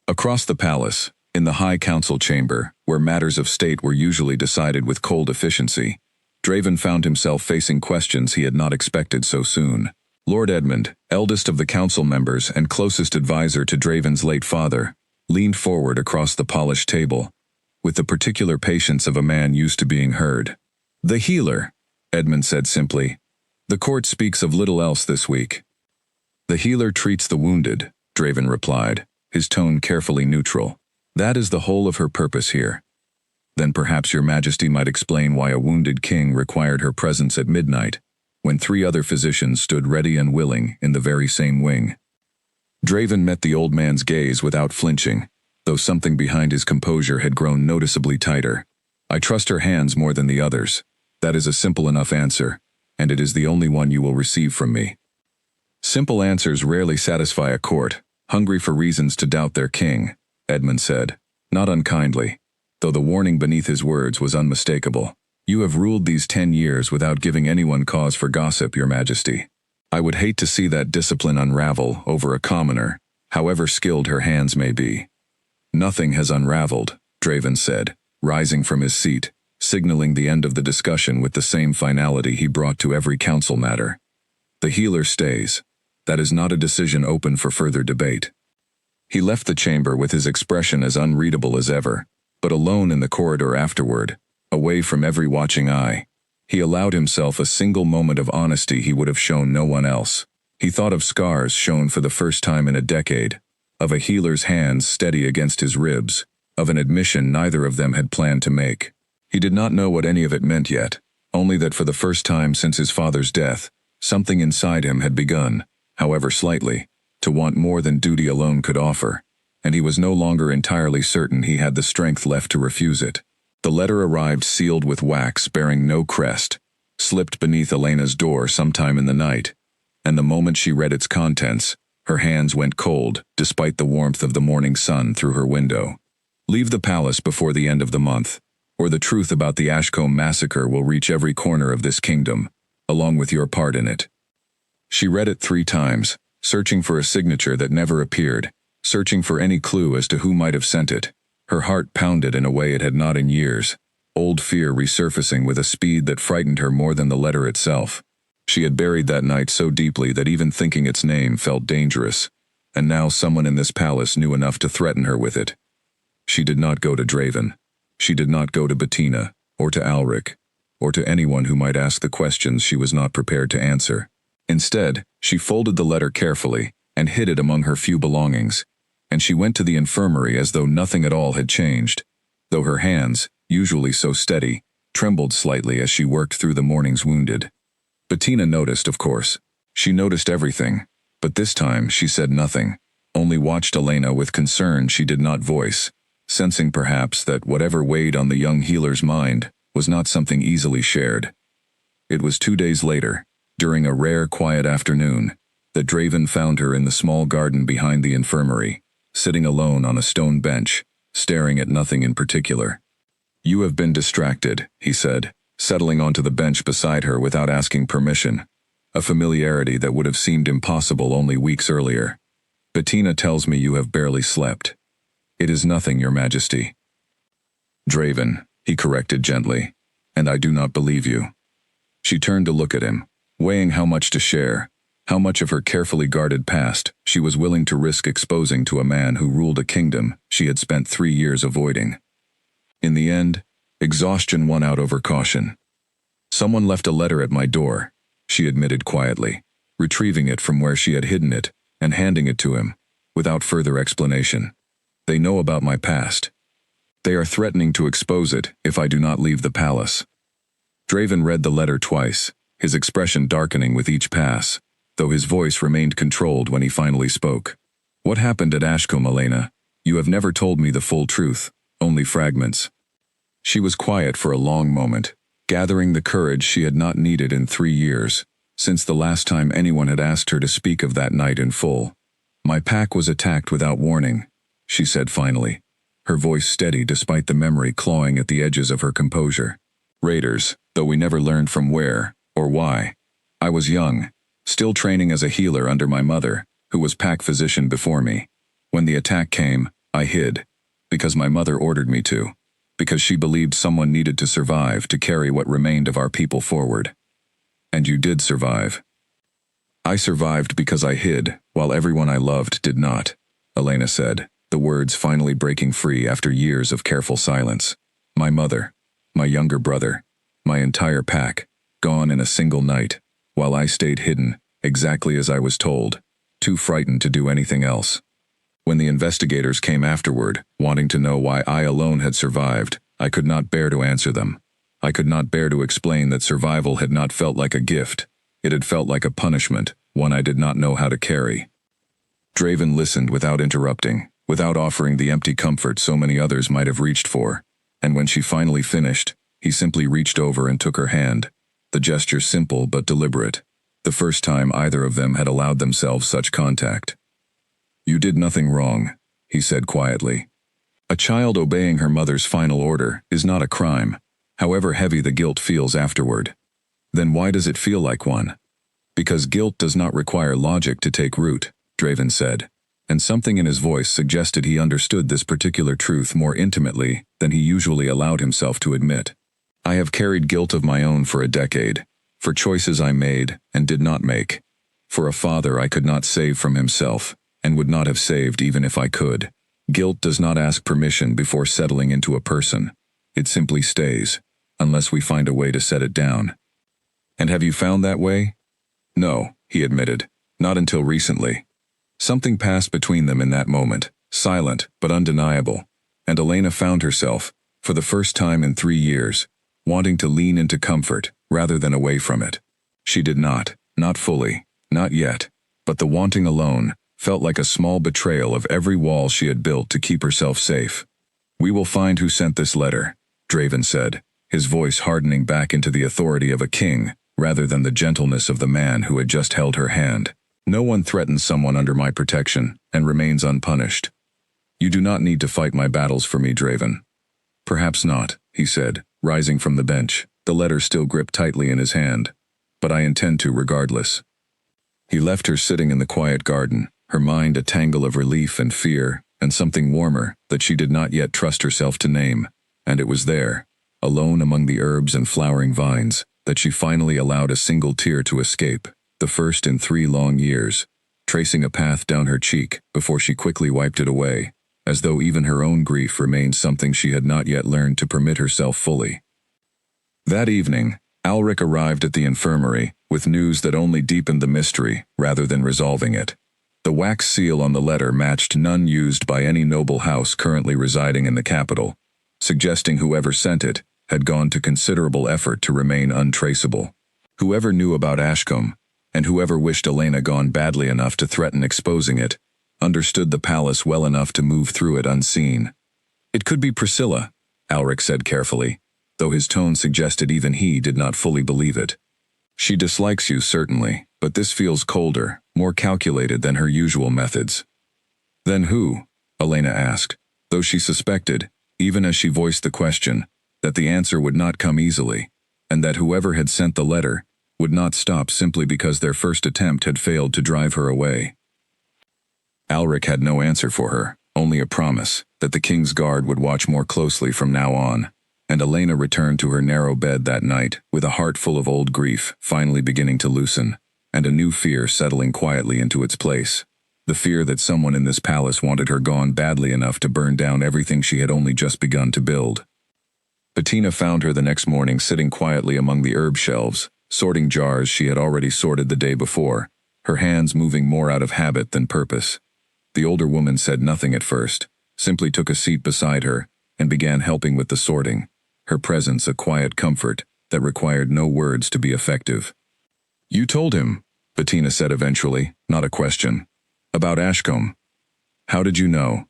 Across the palace, in the High Council chamber, where matters of state were usually decided with cold efficiency, Draven found himself facing questions he had not expected so soon. Lord Edmund, eldest of the council members and closest advisor to Draven's late father, leaned forward across the polished table, with the particular patience of a man used to being heard. The healer, Edmund said simply. The court speaks of little else this week. The healer treats the wounded, Draven replied, his tone carefully neutral. That is the whole of her purpose here. Then perhaps your majesty might explain why a wounded king required her presence at midnight, when 3 other physicians stood ready and willing in the very same wing. Draven met the old man's gaze without flinching, though something behind his composure had grown noticeably tighter. I trust her hands more than the others. That is a simple enough answer, and it is the only one you will receive from me. Simple answers rarely satisfy a court, hungry for reasons to doubt their king, Edmund said, not unkindly, though the warning beneath his words was unmistakable. You have ruled these 10 years without giving anyone cause for gossip, your majesty. I would hate to see that discipline unravel over a commoner, however skilled her hands may be. Nothing has unraveled, Draven said, rising from his seat, signaling the end of the discussion with the same finality he brought to every council matter. The healer stays. That is not a decision open for further debate. He left the chamber with his expression as unreadable as ever, but alone in the corridor afterward, away from every watching eye, he allowed himself a single moment of honesty he would have shown no one else. He thought of scars shown for the first time in a decade, of a healer's hands steady against his ribs, of an admission neither of them had planned to make. He did not know what any of it meant yet, only that for the first time since his father's death, something inside him had begun, however slightly, to want more than duty alone could offer, and he was no longer entirely certain he had the strength left to refuse it. The letter arrived sealed with wax bearing no crest, slipped beneath Elena's door sometime in the night, and the moment she read its contents, her hands went cold despite the warmth of the morning sun through her window. Leave the palace before the end of the month, or the truth about the Ashcombe massacre will reach every corner of this kingdom, along with your part in it. She read it 3 times, searching for a signature that never appeared, searching for any clue as to who might have sent it. Her heart pounded in a way it had not in years, old fear resurfacing with a speed that frightened her more than the letter itself. She had buried that night so deeply that even thinking its name felt dangerous, and now someone in this palace knew enough to threaten her with it. She did not go to Draven. She did not go to Bettina, or to Alric, or to anyone who might ask the questions she was not prepared to answer. Instead, she folded the letter carefully and hid it among her few belongings, and she went to the infirmary as though nothing at all had changed, though her hands, usually so steady, trembled slightly as she worked through the morning's wounded. Bettina noticed, of course. She noticed everything, but this time she said nothing, only watched Elena with concern she did not voice, sensing perhaps that whatever weighed on the young healer's mind was not something easily shared. It was 2 days later, during a rare quiet afternoon, that Draven found her in the small garden behind the infirmary, sitting alone on a stone bench, staring at nothing in particular. "You have been distracted," he said, settling onto the bench beside her without asking permission, a familiarity that would have seemed impossible only weeks earlier. "Bettina tells me you have barely slept." "It is nothing, Your Majesty." "Draven," he corrected gently, "and I do not believe you." She turned to look at him, weighing how much to share, how much of her carefully guarded past she was willing to risk exposing to a man who ruled a kingdom she had spent 3 years avoiding. In the end, exhaustion won out over caution. "Someone left a letter at my door," she admitted quietly, retrieving it from where she had hidden it and handing it to him, without further explanation. "They know about my past. They are threatening to expose it if I do not leave the palace." Draven read the letter twice, his expression darkening with each pass, though his voice remained controlled when he finally spoke. "What happened at Ashcombe, Elena? You have never told me the full truth, only fragments." She was quiet for a long moment, gathering the courage she had not needed in 3 years, since the last time anyone had asked her to speak of that night in full. "My pack was attacked without warning," she said finally, her voice steady despite the memory clawing at the edges of her composure. "Raiders, though we never learned from where, or why. I was young, still training as a healer under my mother, who was pack physician before me. When the attack came, I hid, because my mother ordered me to, because she believed someone needed to survive to carry what remained of our people forward. And you did survive." "I survived because I hid, while everyone I loved did not," Elena said, the words finally breaking free after years of careful silence. "My mother, my younger brother, my entire pack, gone in a single night, while I stayed hidden, exactly as I was told, too frightened to do anything else. When the investigators came afterward, wanting to know why I alone had survived, I could not bear to answer them. I could not bear to explain that survival had not felt like a gift. It had felt like a punishment, one I did not know how to carry." Draven listened without interrupting, without offering the empty comfort so many others might have reached for, and when she finally finished, he simply reached over and took her hand, the gesture simple but deliberate, the first time either of them had allowed themselves such contact. "You did nothing wrong," he said quietly. "A child obeying her mother's final order is not a crime, however heavy the guilt feels afterward. Then why does it feel like one?" "Because guilt does not require logic to take root," Draven said, and something in his voice suggested he understood this particular truth more intimately than he usually allowed himself to admit. "I have carried guilt of my own for a decade, for choices I made and did not make, for a father I could not save from himself, and would not have saved even if I could. Guilt does not ask permission before settling into a person. It simply stays, unless we find a way to set it down." "And have you found that way?" "No," he admitted, "not until recently." Something passed between them in that moment, silent but undeniable, and Elena found herself, for the first time in 3 years, wanting to lean into comfort rather than away from it. She did not fully, not yet, but the wanting alone felt like a small betrayal of every wall she had built to keep herself safe. "We will find who sent this letter," Draven said, his voice hardening back into the authority of a king rather than the gentleness of the man who had just held her hand. "No one threatens someone under my protection and remains unpunished. You do not need to fight my battles for me, Draven." "Perhaps not," he said, rising from the bench, the letter still gripped tightly in his hand. "But I intend to regardless." He left her sitting in the quiet garden, her mind a tangle of relief and fear, and something warmer that she did not yet trust herself to name. And it was there, alone among the herbs and flowering vines, that she finally allowed a single tear to escape, the first in 3 long years, tracing a path down her cheek before she quickly wiped it away, as though even her own grief remained something she had not yet learned to permit herself fully. That evening, Alric arrived at the infirmary with news that only deepened the mystery rather than resolving it. The wax seal on the letter matched none used by any noble house currently residing in the capital, suggesting whoever sent it had gone to considerable effort to remain untraceable. Whoever knew about Ashcombe, and whoever wished Elena gone badly enough to threaten exposing it, understood the palace well enough to move through it unseen. "It could be Priscilla," Alric said carefully, though his tone suggested even he did not fully believe it. "She dislikes you, certainly, but this feels colder, more calculated than her usual methods." "Then who?" Elena asked, though she suspected, even as she voiced the question, that the answer would not come easily, and that whoever had sent the letter would not stop simply because their first attempt had failed to drive her away. Alric had no answer for her, only a promise that the king's guard would watch more closely from now on, and Elena returned to her narrow bed that night with a heart full of old grief finally beginning to loosen, and a new fear settling quietly into its place. The fear that someone in this palace wanted her gone badly enough to burn down everything she had only just begun to build. Bettina found her the next morning sitting quietly among the herb shelves, sorting jars she had already sorted the day before, her hands moving more out of habit than purpose. The older woman said nothing at first, simply took a seat beside her, and began helping with the sorting, her presence a quiet comfort that required no words to be effective. "You told him," Bettina said eventually, not a question. "About Ashcombe. How did you know?"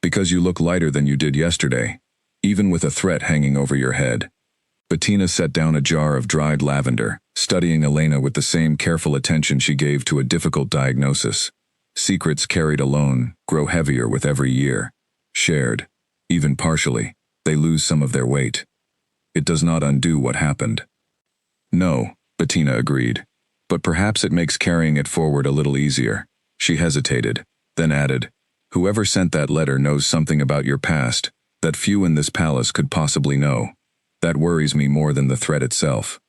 "Because you look lighter than you did yesterday, even with a threat hanging over your head." Bettina set down a jar of dried lavender, studying Elena with the same careful attention she gave to a difficult diagnosis. Secrets carried alone grow heavier with every year. Shared, even partially, they lose some of their weight. It does not undo what happened. "No," Bettina agreed, "but perhaps it makes carrying it forward a little easier." She hesitated, then added, "Whoever sent that letter knows something about your past that few in this palace could possibly know. That worries me more than the threat itself.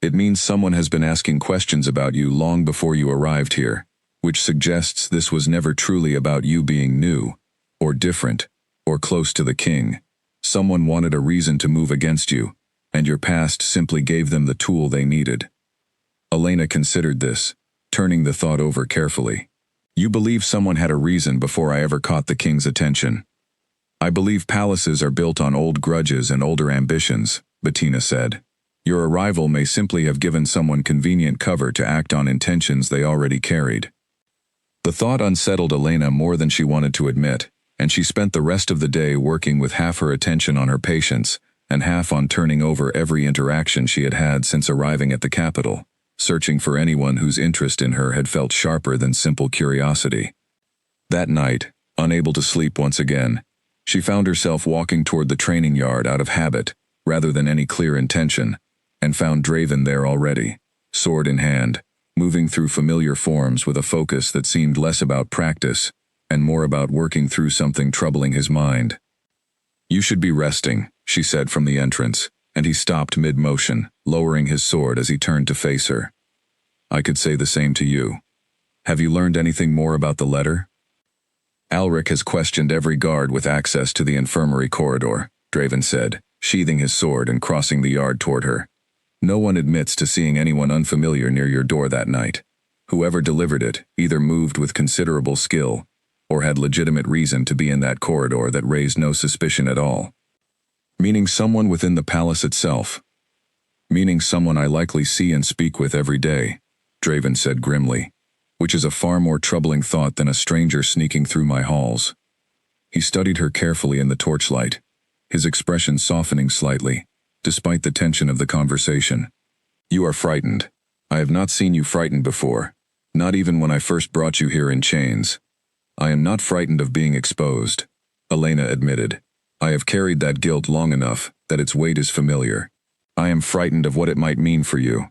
It means someone has been asking questions about you long before you arrived here, which suggests this was never truly about you being new, or different, or close to the king. Someone wanted a reason to move against you, and your past simply gave them the tool they needed." Elena considered this, turning the thought over carefully. "You believe someone had a reason before I ever caught the king's attention." "I believe palaces are built on old grudges and older ambitions," Bettina said. "Your arrival may simply have given someone convenient cover to act on intentions they already carried." The thought unsettled Elena more than she wanted to admit, and she spent the rest of the day working with half her attention on her patients and half on turning over every interaction she had had since arriving at the capital, searching for anyone whose interest in her had felt sharper than simple curiosity. That night, unable to sleep once again, she found herself walking toward the training yard out of habit, rather than any clear intention, and found Draven there already, sword in hand, moving through familiar forms with a focus that seemed less about practice and more about working through something troubling his mind. "You should be resting," she said from the entrance, and he stopped mid-motion, lowering his sword as he turned to face her. "I could say the same to you. Have you learned anything more about the letter?" "Alric has questioned every guard with access to the infirmary corridor," Draven said, sheathing his sword and crossing the yard toward her. "No one admits to seeing anyone unfamiliar near your door that night. Whoever delivered it either moved with considerable skill or had legitimate reason to be in that corridor that raised no suspicion at all." Meaning someone within the palace itself. Meaning someone I likely see and speak with every day, Draven said grimly, which is a far more troubling thought than a stranger sneaking through my halls. He studied her carefully in the torchlight, his expression softening slightly, despite the tension of the conversation. You are frightened. I have not seen you frightened before, not even when I first brought you here in chains. I am not frightened of being exposed, Elena admitted. I have carried that guilt long enough that its weight is familiar. I am frightened of what it might mean for you.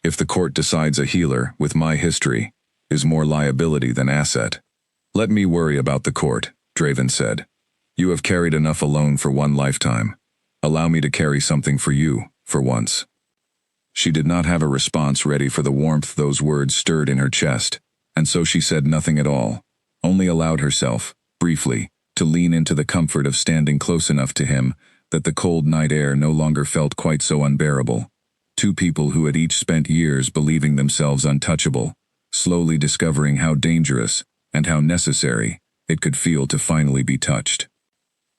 If the court decides a healer, with my history, is more liability than asset. Let me worry about the court, Draven said. You have carried enough alone for one lifetime. Allow me to carry something for you, for once. She did not have a response ready for the warmth those words stirred in her chest, and so she said nothing at all, only allowed herself, briefly, to lean into the comfort of standing close enough to him that the cold night air no longer felt quite so unbearable. Two people who had each spent years believing themselves untouchable, slowly discovering how dangerous and how necessary it could feel to finally be touched.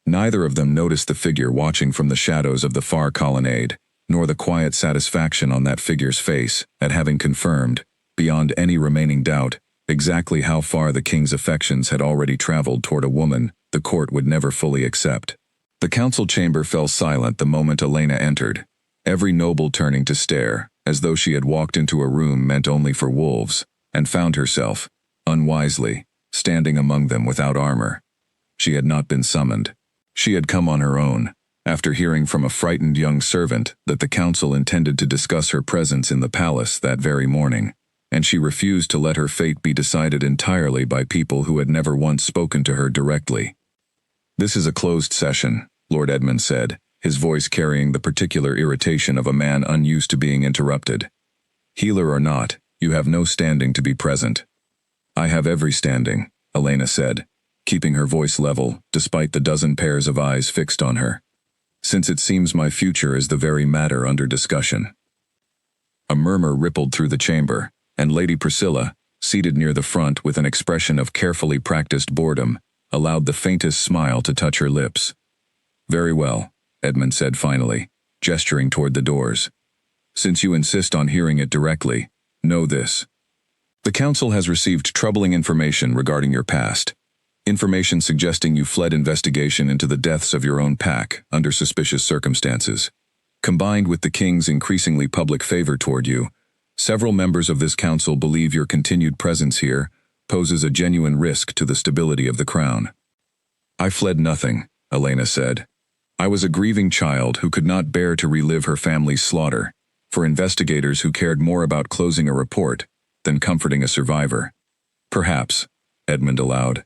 Neither of them noticed the figure watching from the shadows of the far colonnade, nor the quiet satisfaction on that figure's face at having confirmed, beyond any remaining doubt, exactly how far the king's affections had already traveled toward a woman the court would never fully accept. The council chamber fell silent the moment Elena entered, every noble turning to stare, as though she had walked into a room meant only for wolves, and found herself, unwisely, standing among them without armor. She had not been summoned. She had come on her own, after hearing from a frightened young servant that the council intended to discuss her presence in the palace that very morning, and she refused to let her fate be decided entirely by people who had never once spoken to her directly. This is a closed session, Lord Edmund said, his voice carrying the particular irritation of a man unused to being interrupted. Healer or not, you have no standing to be present. I have every standing, Elena said, keeping her voice level despite the dozen pairs of eyes fixed on her. Since it seems my future is the very matter under discussion. A murmur rippled through the chamber, and Lady Priscilla, seated near the front with an expression of carefully practiced boredom, allowed the faintest smile to touch her lips. Very well, Edmund said finally, gesturing toward the doors. Since you insist on hearing it directly, know this. The council has received troubling information regarding your past. Information suggesting you fled investigation into the deaths of your own pack under suspicious circumstances. Combined with the king's increasingly public favor toward you, several members of this council believe your continued presence here poses a genuine risk to the stability of the crown. I fled nothing, Elena said. I was a grieving child who could not bear to relive her family's slaughter, for investigators who cared more about closing a report than comforting a survivor. Perhaps, Edmund allowed.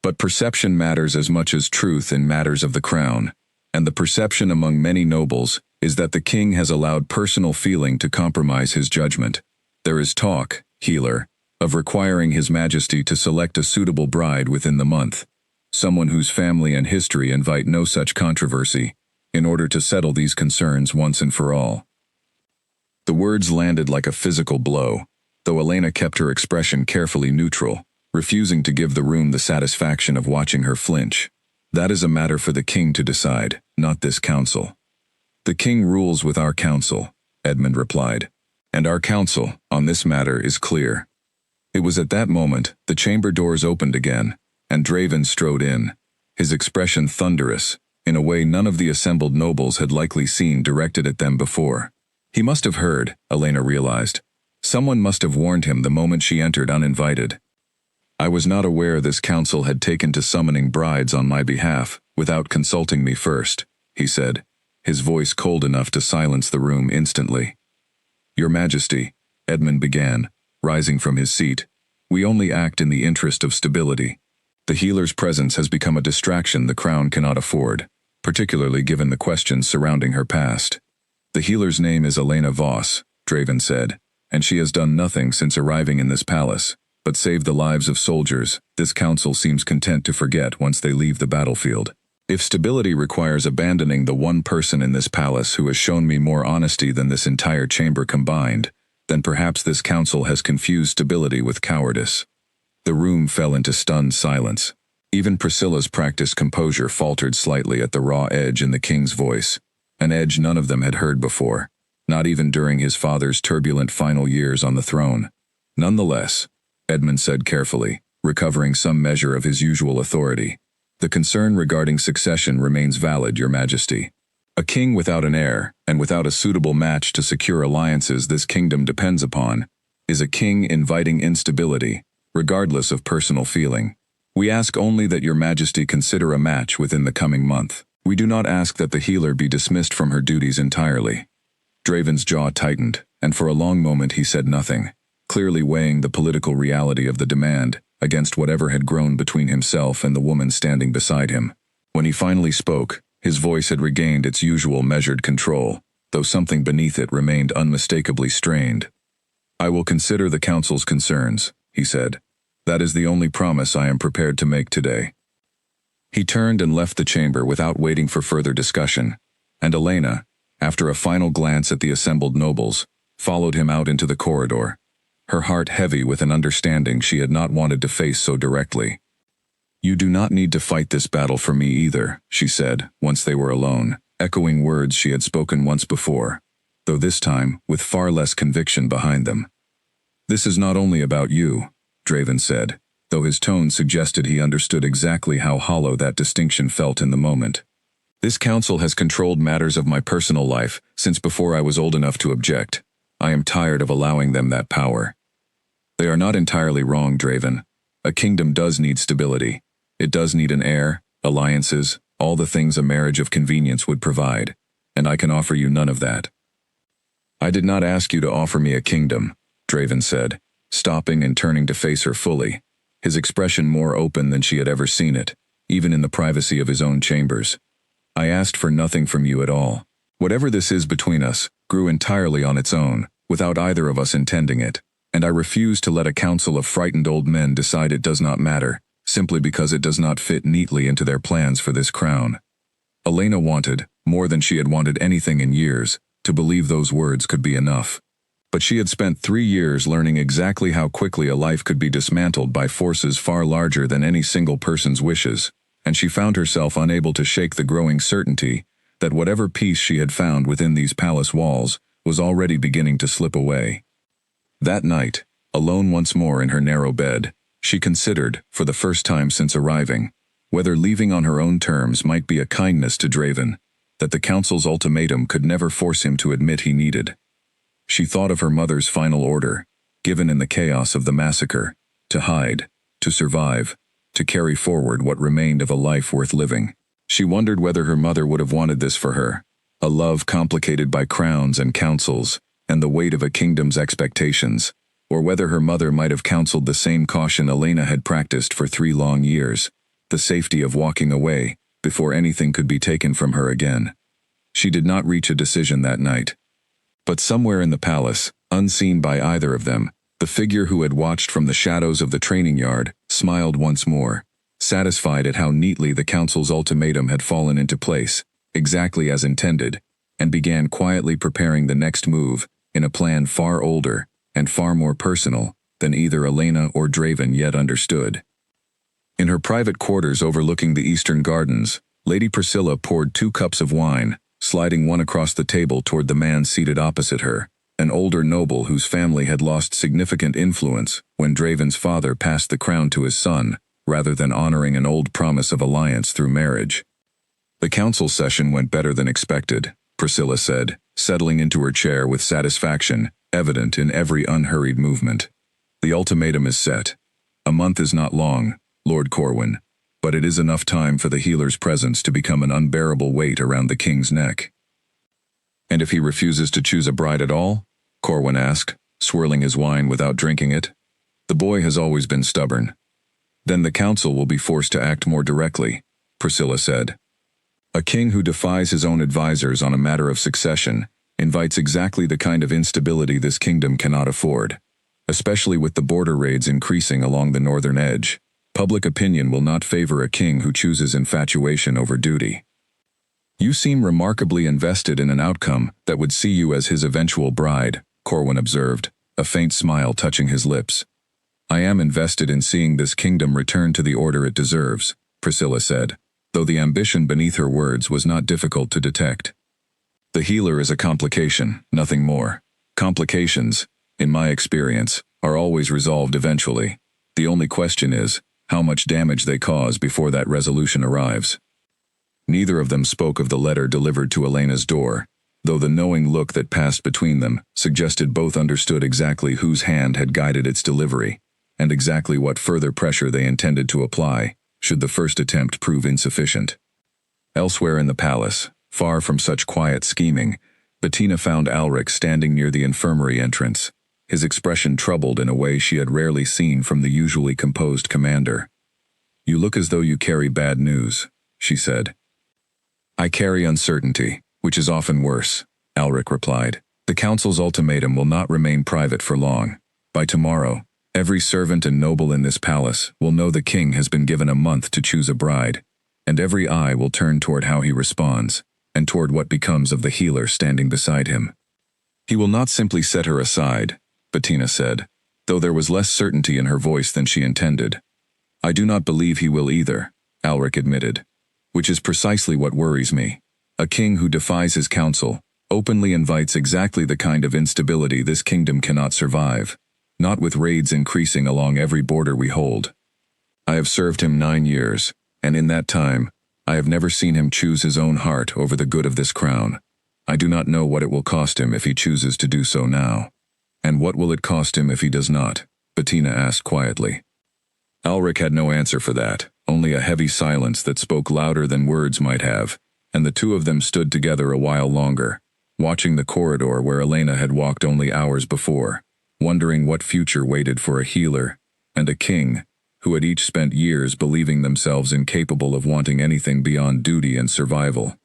But perception matters as much as truth in matters of the crown, and the perception among many nobles is that the king has allowed personal feeling to compromise his judgment. There is talk, healer, of requiring His Majesty to select a suitable bride within the month, someone whose family and history invite no such controversy, in order to settle these concerns once and for all. The words landed like a physical blow, though Elena kept her expression carefully neutral, refusing to give the room the satisfaction of watching her flinch. That is a matter for the king to decide, not this council. The king rules with our council, Edmund replied, and our counsel on this matter is clear. It was at that moment the chamber doors opened again, and Draven strode in, his expression thunderous, in a way none of the assembled nobles had likely seen directed at them before. He must have heard, Elena realized. Someone must have warned him the moment she entered uninvited. I was not aware this council had taken to summoning brides on my behalf without consulting me first, he said, his voice cold enough to silence the room instantly. Your Majesty, Edmund began, rising from his seat, we only act in the interest of stability. The healer's presence has become a distraction the crown cannot afford, particularly given the questions surrounding her past. The healer's name is Elena Voss, Draven said, and she has done nothing since arriving in this palace, but saved the lives of soldiers this council seems content to forget once they leave the battlefield. If stability requires abandoning the one person in this palace who has shown me more honesty than this entire chamber combined, then perhaps this council has confused stability with cowardice. The room fell into stunned silence. Even Priscilla's practiced composure faltered slightly at the raw edge in the king's voice, an edge none of them had heard before, not even during his father's turbulent final years on the throne. Nonetheless, Edmund said carefully, recovering some measure of his usual authority, the concern regarding succession remains valid, Your Majesty. A king without an heir, and without a suitable match to secure alliances this kingdom depends upon, is a king inviting instability, regardless of personal feeling. We ask only that Your Majesty consider a match within the coming month. We do not ask that the healer be dismissed from her duties entirely. Draven's jaw tightened, and for a long moment he said nothing, clearly weighing the political reality of the demand against whatever had grown between himself and the woman standing beside him. When he finally spoke, his voice had regained its usual measured control, though something beneath it remained unmistakably strained. I will consider the council's concerns, he said. That is the only promise I am prepared to make today. He turned and left the chamber without waiting for further discussion, and Elena, after a final glance at the assembled nobles, followed him out into the corridor, her heart heavy with an understanding she had not wanted to face so directly. You do not need to fight this battle for me either, she said, once they were alone, echoing words she had spoken once before, though this time with far less conviction behind them. This is not only about you, Draven said, though his tone suggested he understood exactly how hollow that distinction felt in the moment. This council has controlled matters of my personal life since before I was old enough to object. I am tired of allowing them that power. They are not entirely wrong, Draven. A kingdom does need stability. It does need an heir, alliances, all the things a marriage of convenience would provide, and I can offer you none of that. I did not ask you to offer me a kingdom, Draven said, stopping and turning to face her fully, his expression more open than she had ever seen it, even in the privacy of his own chambers. I asked for nothing from you at all. Whatever this is between us grew entirely on its own, without either of us intending it, and I refuse to let a council of frightened old men decide it does not matter, simply because it does not fit neatly into their plans for this crown. Elena wanted, more than she had wanted anything in years, to believe those words could be enough. But she had spent 3 years learning exactly how quickly a life could be dismantled by forces far larger than any single person's wishes, and she found herself unable to shake the growing certainty that whatever peace she had found within these palace walls was already beginning to slip away. That night, alone once more in her narrow bed, she considered, for the first time since arriving, whether leaving on her own terms might be a kindness to Draven, that the council's ultimatum could never force him to admit he needed. She thought of her mother's final order, given in the chaos of the massacre, to hide, to survive, to carry forward what remained of a life worth living. She wondered whether her mother would have wanted this for her, a love complicated by crowns and councils, and the weight of a kingdom's expectations, or whether her mother might have counseled the same caution Elena had practiced for 3 long years, the safety of walking away before anything could be taken from her again. She did not reach a decision that night. But somewhere in the palace, unseen by either of them, the figure who had watched from the shadows of the training yard smiled once more, satisfied at how neatly the council's ultimatum had fallen into place, exactly as intended, and began quietly preparing the next move in a plan far older and far more personal than either Elena or Draven yet understood. In her private quarters overlooking the eastern gardens, Lady Priscilla poured 2 cups of wine, sliding one across the table toward the man seated opposite her, an older noble whose family had lost significant influence when Draven's father passed the crown to his son, rather than honoring an old promise of alliance through marriage. The council session went better than expected, Priscilla said, settling into her chair with satisfaction evident in every unhurried movement. The ultimatum is set. A month is not long, Lord Corwin, but it is enough time for the healer's presence to become an unbearable weight around the king's neck. And if he refuses to choose a bride at all? Corwin asked, swirling his wine without drinking it. The boy has always been stubborn. Then the council will be forced to act more directly, Priscilla said. A king who defies his own advisors on a matter of succession invites exactly the kind of instability this kingdom cannot afford, especially with the border raids increasing along the northern edge. Public opinion will not favor a king who chooses infatuation over duty. You seem remarkably invested in an outcome that would see you as his eventual bride, Corwin observed, a faint smile touching his lips. I am invested in seeing this kingdom return to the order it deserves, Priscilla said, though the ambition beneath her words was not difficult to detect. The healer is a complication, nothing more. Complications, in my experience, are always resolved eventually. The only question is, how much damage they cause before that resolution arrives. Neither of them spoke of the letter delivered to Elena's door, though the knowing look that passed between them suggested both understood exactly whose hand had guided its delivery, and exactly what further pressure they intended to apply, should the first attempt prove insufficient. Elsewhere in the palace, far from such quiet scheming, Bettina found Alric standing near the infirmary entrance, his expression troubled in a way she had rarely seen from the usually composed commander. "You look as though you carry bad news," she said. "I carry uncertainty, which is often worse," Alric replied. "The council's ultimatum will not remain private for long. By tomorrow, every servant and noble in this palace will know the king has been given a month to choose a bride, and every eye will turn toward how he responds, and toward what becomes of the healer standing beside him." "He will not simply set her aside," Bettina said, though there was less certainty in her voice than she intended. "I do not believe he will either," Alric admitted, "which is precisely what worries me. A king who defies his counsel openly invites exactly the kind of instability this kingdom cannot survive, not with raids increasing along every border we hold. I have served him 9 years, and in that time, I have never seen him choose his own heart over the good of this crown. I do not know what it will cost him if he chooses to do so now." "And what will it cost him if he does not?" Bettina asked quietly. Alric had no answer for that, only a heavy silence that spoke louder than words might have, and the two of them stood together a while longer, watching the corridor where Elena had walked only hours before, wondering what future waited for a healer and a king who had each spent years believing themselves incapable of wanting anything beyond duty and survival.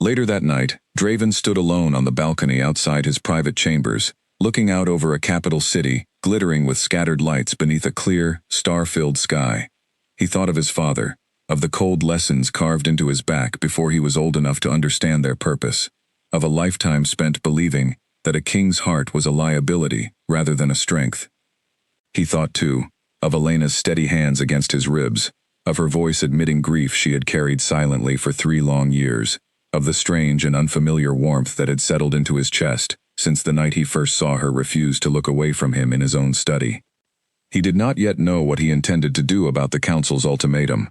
Later that night, Draven stood alone on the balcony outside his private chambers, looking out over a capital city, glittering with scattered lights beneath a clear, star-filled sky. He thought of his father, of the cold lessons carved into his back before he was old enough to understand their purpose, of a lifetime spent believing that a king's heart was a liability rather than a strength. He thought, too, of Elena's steady hands against his ribs, of her voice admitting grief she had carried silently for 3 long years, of the strange and unfamiliar warmth that had settled into his chest since the night he first saw her refuse to look away from him in his own study. He did not yet know what he intended to do about the council's ultimatum,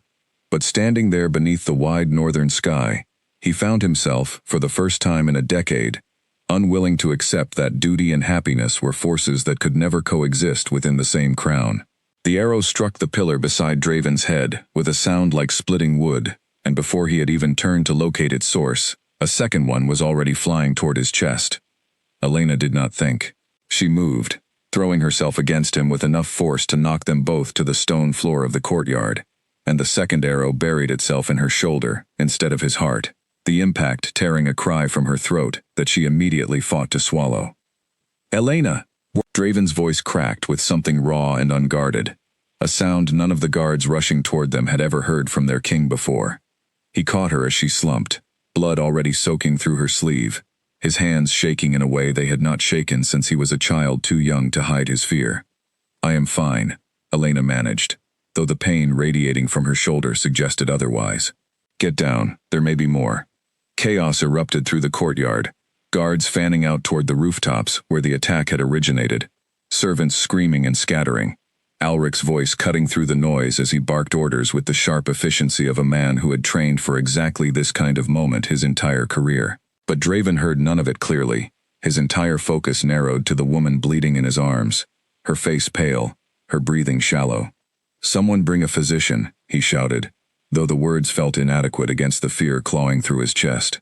but standing there beneath the wide northern sky, he found himself, for the first time in a decade, unwilling to accept that duty and happiness were forces that could never coexist within the same crown. The arrow struck the pillar beside Draven's head with a sound like splitting wood, and before he had even turned to locate its source, a second one was already flying toward his chest. Elena did not think. She moved, throwing herself against him with enough force to knock them both to the stone floor of the courtyard, and the second arrow buried itself in her shoulder instead of his heart, the impact tearing a cry from her throat that she immediately fought to swallow. "Elena!" Draven's voice cracked with something raw and unguarded, a sound none of the guards rushing toward them had ever heard from their king before. He caught her as she slumped, blood already soaking through her sleeve, his hands shaking in a way they had not shaken since he was a child too young to hide his fear. "I am fine," Elena managed, though the pain radiating from her shoulder suggested otherwise. "Get down, there may be more." Chaos erupted through the courtyard, guards fanning out toward the rooftops where the attack had originated, servants screaming and scattering, Alric's voice cutting through the noise as he barked orders with the sharp efficiency of a man who had trained for exactly this kind of moment his entire career. But Draven heard none of it clearly. His entire focus narrowed to the woman bleeding in his arms, her face pale, her breathing shallow. "Someone bring a physician," he shouted, though the words felt inadequate against the fear clawing through his chest.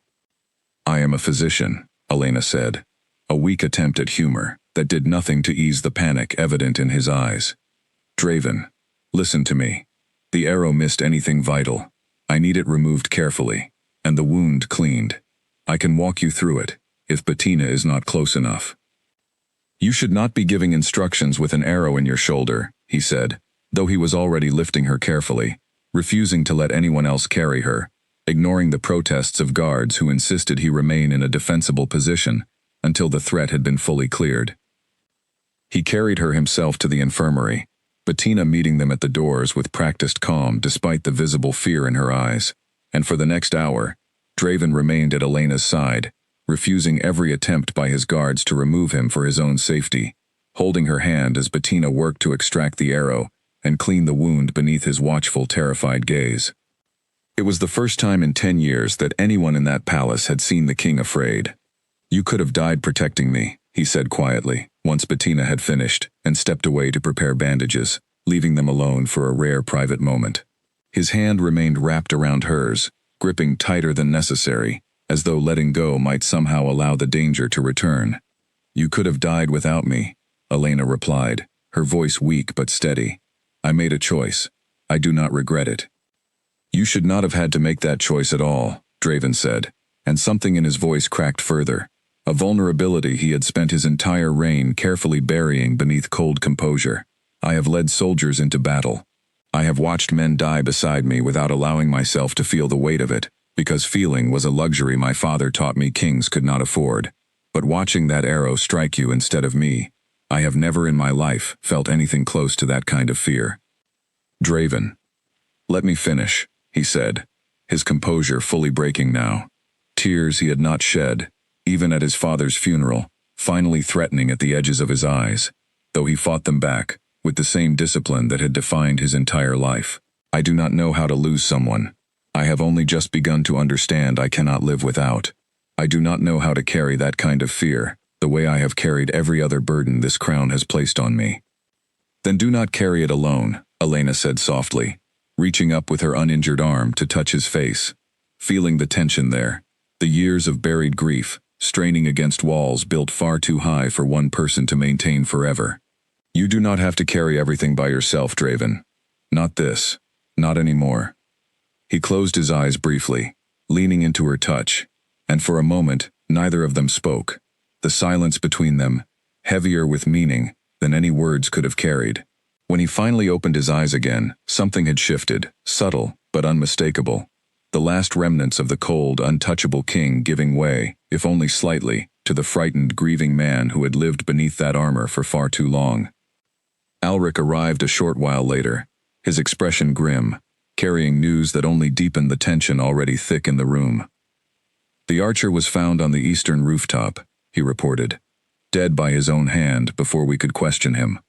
"I am a physician," Elena said, a weak attempt at humor that did nothing to ease the panic evident in his eyes. "Draven, listen to me. The arrow missed anything vital. I need it removed carefully, and the wound cleaned. I can walk you through it, if Bettina is not close enough." "You should not be giving instructions with an arrow in your shoulder," he said, though he was already lifting her carefully, refusing to let anyone else carry her, ignoring the protests of guards who insisted he remain in a defensible position until the threat had been fully cleared. He carried her himself to the infirmary, Bettina meeting them at the doors with practiced calm despite the visible fear in her eyes. And for the next hour, Draven remained at Elena's side, refusing every attempt by his guards to remove him for his own safety, holding her hand as Bettina worked to extract the arrow and clean the wound beneath his watchful, terrified gaze. It was the first time in 10 years that anyone in that palace had seen the king afraid. "You could have died protecting me," he said quietly, once Bettina had finished, and stepped away to prepare bandages, leaving them alone for a rare private moment. His hand remained wrapped around hers, gripping tighter than necessary, as though letting go might somehow allow the danger to return. "You could have died without me," Elena replied, her voice weak but steady. "I made a choice. I do not regret it." "You should not have had to make that choice at all," Draven said, and something in his voice cracked further, a vulnerability he had spent his entire reign carefully burying beneath cold composure. "I have led soldiers into battle. I have watched men die beside me without allowing myself to feel the weight of it, because feeling was a luxury my father taught me kings could not afford. But watching that arrow strike you instead of me, I have never in my life felt anything close to that kind of fear." "Draven, let me finish," he said, his composure fully breaking now. Tears he had not shed, even at his father's funeral, finally threatening at the edges of his eyes, though he fought them back, with the same discipline that had defined his entire life. "I do not know how to lose someone. I have only just begun to understand I cannot live without. I do not know how to carry that kind of fear, the way I have carried every other burden this crown has placed on me." "Then do not carry it alone," Elena said softly, reaching up with her uninjured arm to touch his face, feeling the tension there, the years of buried grief, straining against walls built far too high for one person to maintain forever. "You do not have to carry everything by yourself, Draven. Not this. Not anymore." He closed his eyes briefly, leaning into her touch, and for a moment, neither of them spoke, the silence between them, heavier with meaning than any words could have carried. When he finally opened his eyes again, something had shifted, subtle but unmistakable, the last remnants of the cold, untouchable king giving way, if only slightly, to the frightened, grieving man who had lived beneath that armor for far too long. Alric arrived a short while later, his expression grim, carrying news that only deepened the tension already thick in the room. "The archer was found on the eastern rooftop," he reported, "dead by his own hand before we could question him.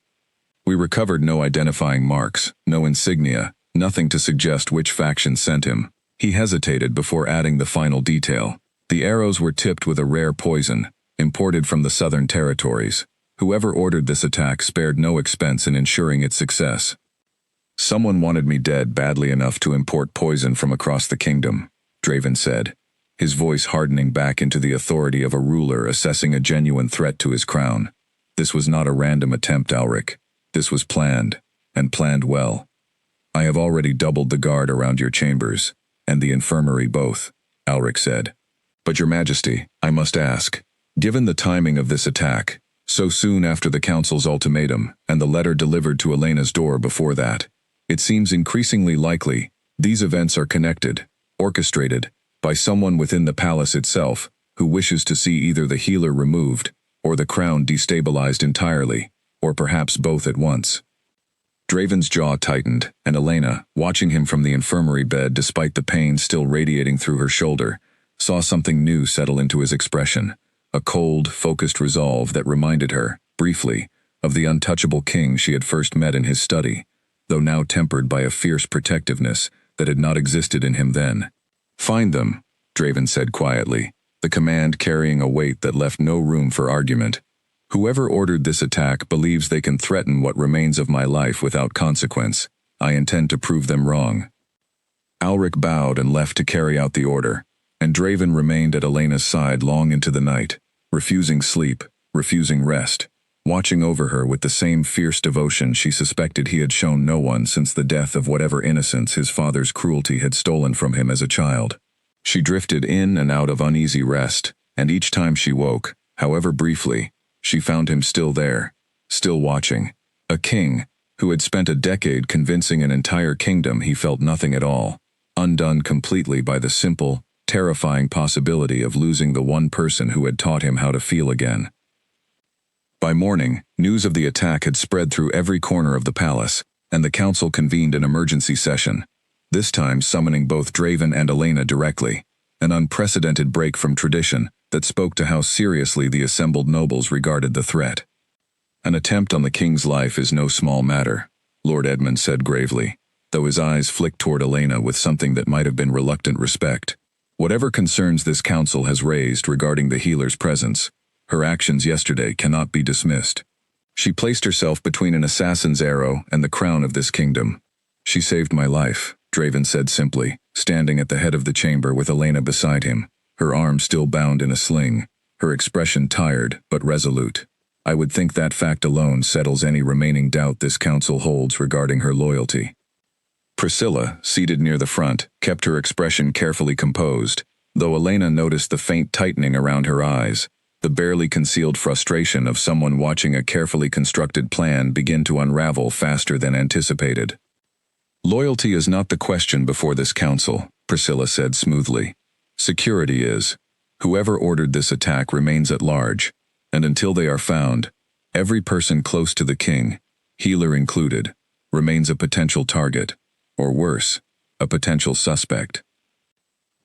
We recovered no identifying marks, no insignia, nothing to suggest which faction sent him." He hesitated before adding the final detail. "The arrows were tipped with a rare poison, imported from the southern territories. Whoever ordered this attack spared no expense in ensuring its success. Someone wanted me dead badly enough to import poison from across the kingdom," Draven said, his voice hardening back into the authority of a ruler assessing a genuine threat to his crown. "This was not a random attempt, Alric. This was planned, and planned well. I have already doubled the guard around your chambers, and the infirmary both," Alric said. "But your majesty, I must ask, given the timing of this attack, so soon after the council's ultimatum and the letter delivered to Elena's door before that, it seems increasingly likely these events are connected, orchestrated, by someone within the palace itself who wishes to see either the healer removed or the crown destabilized entirely, or perhaps both at once." Draven's jaw tightened, and Elena, watching him from the infirmary bed despite the pain still radiating through her shoulder, saw something new settle into his expression, a cold, focused resolve that reminded her, briefly, of the untouchable king she had first met in his study, though now tempered by a fierce protectiveness that had not existed in him then. "Find them," Draven said quietly, the command carrying a weight that left no room for argument. "Whoever ordered this attack believes they can threaten what remains of my life without consequence. I intend to prove them wrong." Alric bowed and left to carry out the order, and Draven remained at Elena's side long into the night, refusing sleep, refusing rest, watching over her with the same fierce devotion she suspected he had shown no one since the death of whatever innocence his father's cruelty had stolen from him as a child. She drifted in and out of uneasy rest, and each time she woke, however briefly, she found him still there, still watching, a king who had spent a decade convincing an entire kingdom he felt nothing at all, undone completely by the simple, terrifying possibility of losing the one person who had taught him how to feel again. By morning, news of the attack had spread through every corner of the palace, and the council convened an emergency session, this time summoning both Draven and Elena directly, an unprecedented break from tradition that spoke to how seriously the assembled nobles regarded the threat. An attempt on the king's life is no small matter, Lord Edmund said gravely, though his eyes flicked toward Elena with something that might have been reluctant respect. Whatever concerns this council has raised regarding the healer's presence, her actions yesterday cannot be dismissed. She placed herself between an assassin's arrow and the crown of this kingdom. She saved my life, Draven said simply, standing at the head of the chamber with Elena beside him, her arm still bound in a sling, her expression tired but resolute. I would think that fact alone settles any remaining doubt this council holds regarding her loyalty. Priscilla, seated near the front, kept her expression carefully composed, though Elena noticed the faint tightening around her eyes, the barely concealed frustration of someone watching a carefully constructed plan begin to unravel faster than anticipated. Loyalty is not the question before this council, Priscilla said smoothly. Security is. Whoever ordered this attack remains at large, and until they are found, every person close to the king, healer included, remains a potential target, or worse, a potential suspect.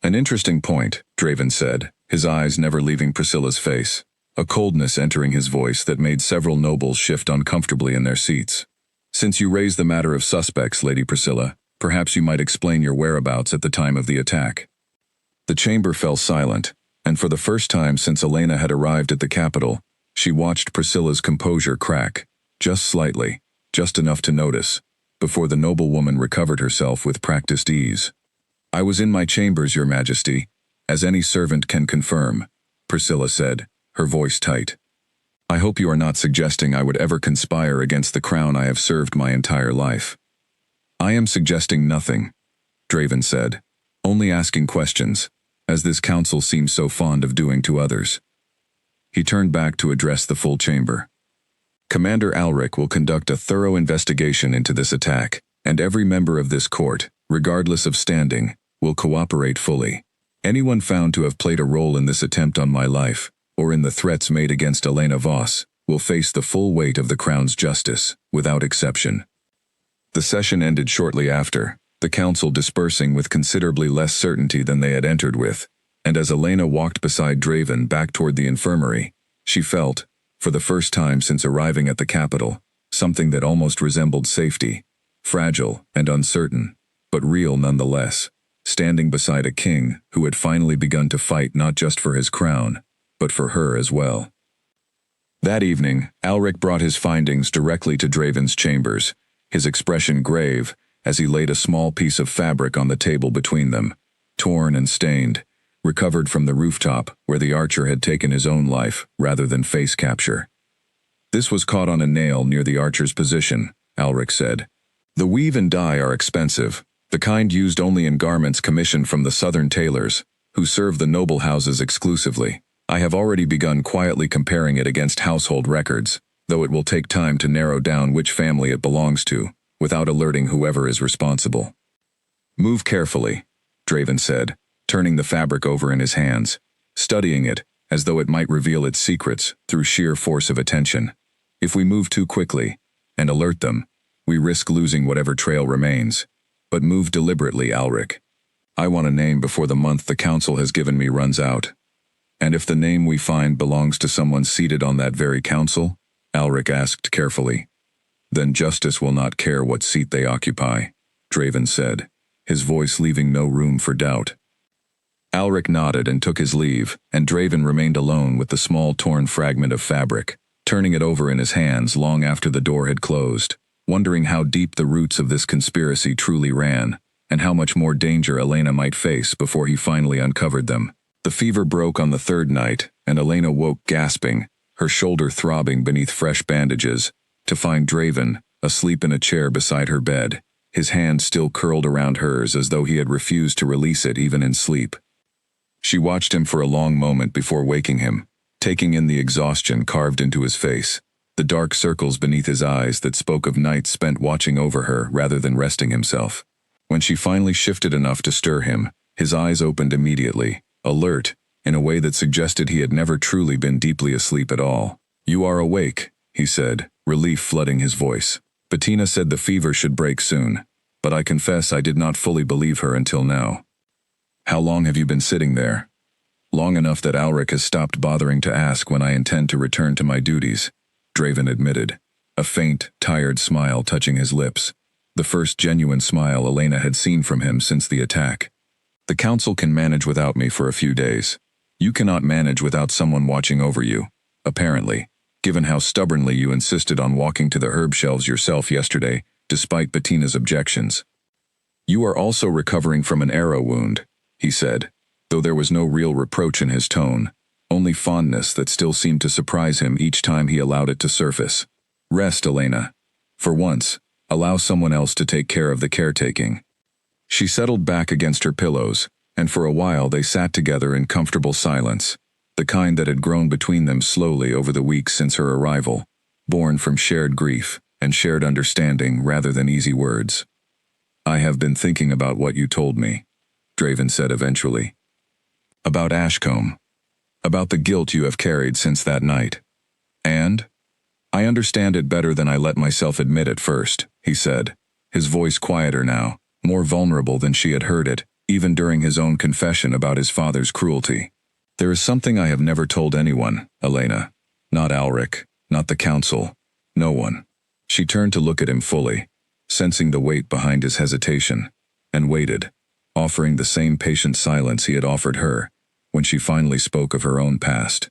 An interesting point, Draven said, his eyes never leaving Priscilla's face, a coldness entering his voice that made several nobles shift uncomfortably in their seats. Since you raised the matter of suspects, Lady Priscilla, perhaps you might explain your whereabouts at the time of the attack. The chamber fell silent, and for the first time since Elena had arrived at the capital, she watched Priscilla's composure crack, just slightly, just enough to notice, before the noblewoman recovered herself with practiced ease. I was in my chambers, Your Majesty, as any servant can confirm, Priscilla said, her voice tight. I hope you are not suggesting I would ever conspire against the crown I have served my entire life. I am suggesting nothing, Draven said, only asking questions, as this council seems so fond of doing to others. He turned back to address the full chamber. Commander Alric will conduct a thorough investigation into this attack, and every member of this court, regardless of standing, will cooperate fully. Anyone found to have played a role in this attempt on my life, or in the threats made against Elena Voss, will face the full weight of the crown's justice, without exception. The session ended shortly after, the council dispersing with considerably less certainty than they had entered with, and as Elena walked beside Draven back toward the infirmary, she felt, for the first time since arriving at the capital, something that almost resembled safety, fragile and uncertain, but real nonetheless, standing beside a king who had finally begun to fight not just for his crown, but for her as well. That evening, Alric brought his findings directly to Draven's chambers, his expression grave, as he laid a small piece of fabric on the table between them, torn and stained, recovered from the rooftop where the archer had taken his own life rather than face capture. This was caught on a nail near the archer's position, Alric said. The weave and dye are expensive, the kind used only in garments commissioned from the southern tailors, who serve the noble houses exclusively. I have already begun quietly comparing it against household records, though it will take time to narrow down which family it belongs to, without alerting whoever is responsible. Move carefully, Draven said, turning the fabric over in his hands, studying it as though it might reveal its secrets through sheer force of attention. If we move too quickly and alert them, we risk losing whatever trail remains. But move deliberately, Alric. I want a name before the month the council has given me runs out. And if the name we find belongs to someone seated on that very council, Alric asked carefully, then justice will not care what seat they occupy, Draven said, his voice leaving no room for doubt. Alric nodded and took his leave, and Draven remained alone with the small torn fragment of fabric, turning it over in his hands long after the door had closed, wondering how deep the roots of this conspiracy truly ran, and how much more danger Elena might face before he finally uncovered them. The fever broke on the third night, and Elena woke gasping, her shoulder throbbing beneath fresh bandages, to find Draven, asleep in a chair beside her bed, his hand still curled around hers as though he had refused to release it even in sleep. She watched him for a long moment before waking him, taking in the exhaustion carved into his face, the dark circles beneath his eyes that spoke of nights spent watching over her rather than resting himself. When she finally shifted enough to stir him, his eyes opened immediately, alert, in a way that suggested he had never truly been deeply asleep at all. "You are awake," he said, relief flooding his voice. Bettina said the fever should break soon, but I confess I did not fully believe her until now. How long have you been sitting there? Long enough that Alric has stopped bothering to ask when I intend to return to my duties, Draven admitted, a faint, tired smile touching his lips, the first genuine smile Elena had seen from him since the attack. The council can manage without me for a few days. You cannot manage without someone watching over you, apparently, given how stubbornly you insisted on walking to the herb shelves yourself yesterday, despite Bettina's objections. You are also recovering from an arrow wound, he said, though there was no real reproach in his tone, only fondness that still seemed to surprise him each time he allowed it to surface. Rest, Elena. For once, allow someone else to take care of the caretaking. She settled back against her pillows, and for a while they sat together in comfortable silence, the kind that had grown between them slowly over the weeks since her arrival, born from shared grief and shared understanding rather than easy words. I have been thinking about what you told me, Draven said eventually. About Ashcombe. About the guilt you have carried since that night. And? I understand it better than I let myself admit at first, he said, his voice quieter now, more vulnerable than she had heard it, even during his own confession about his father's cruelty. There is something I have never told anyone, Elena. Not Alric, not the council, no one. She turned to look at him fully, sensing the weight behind his hesitation, and waited, offering the same patient silence he had offered her, when she finally spoke of her own past.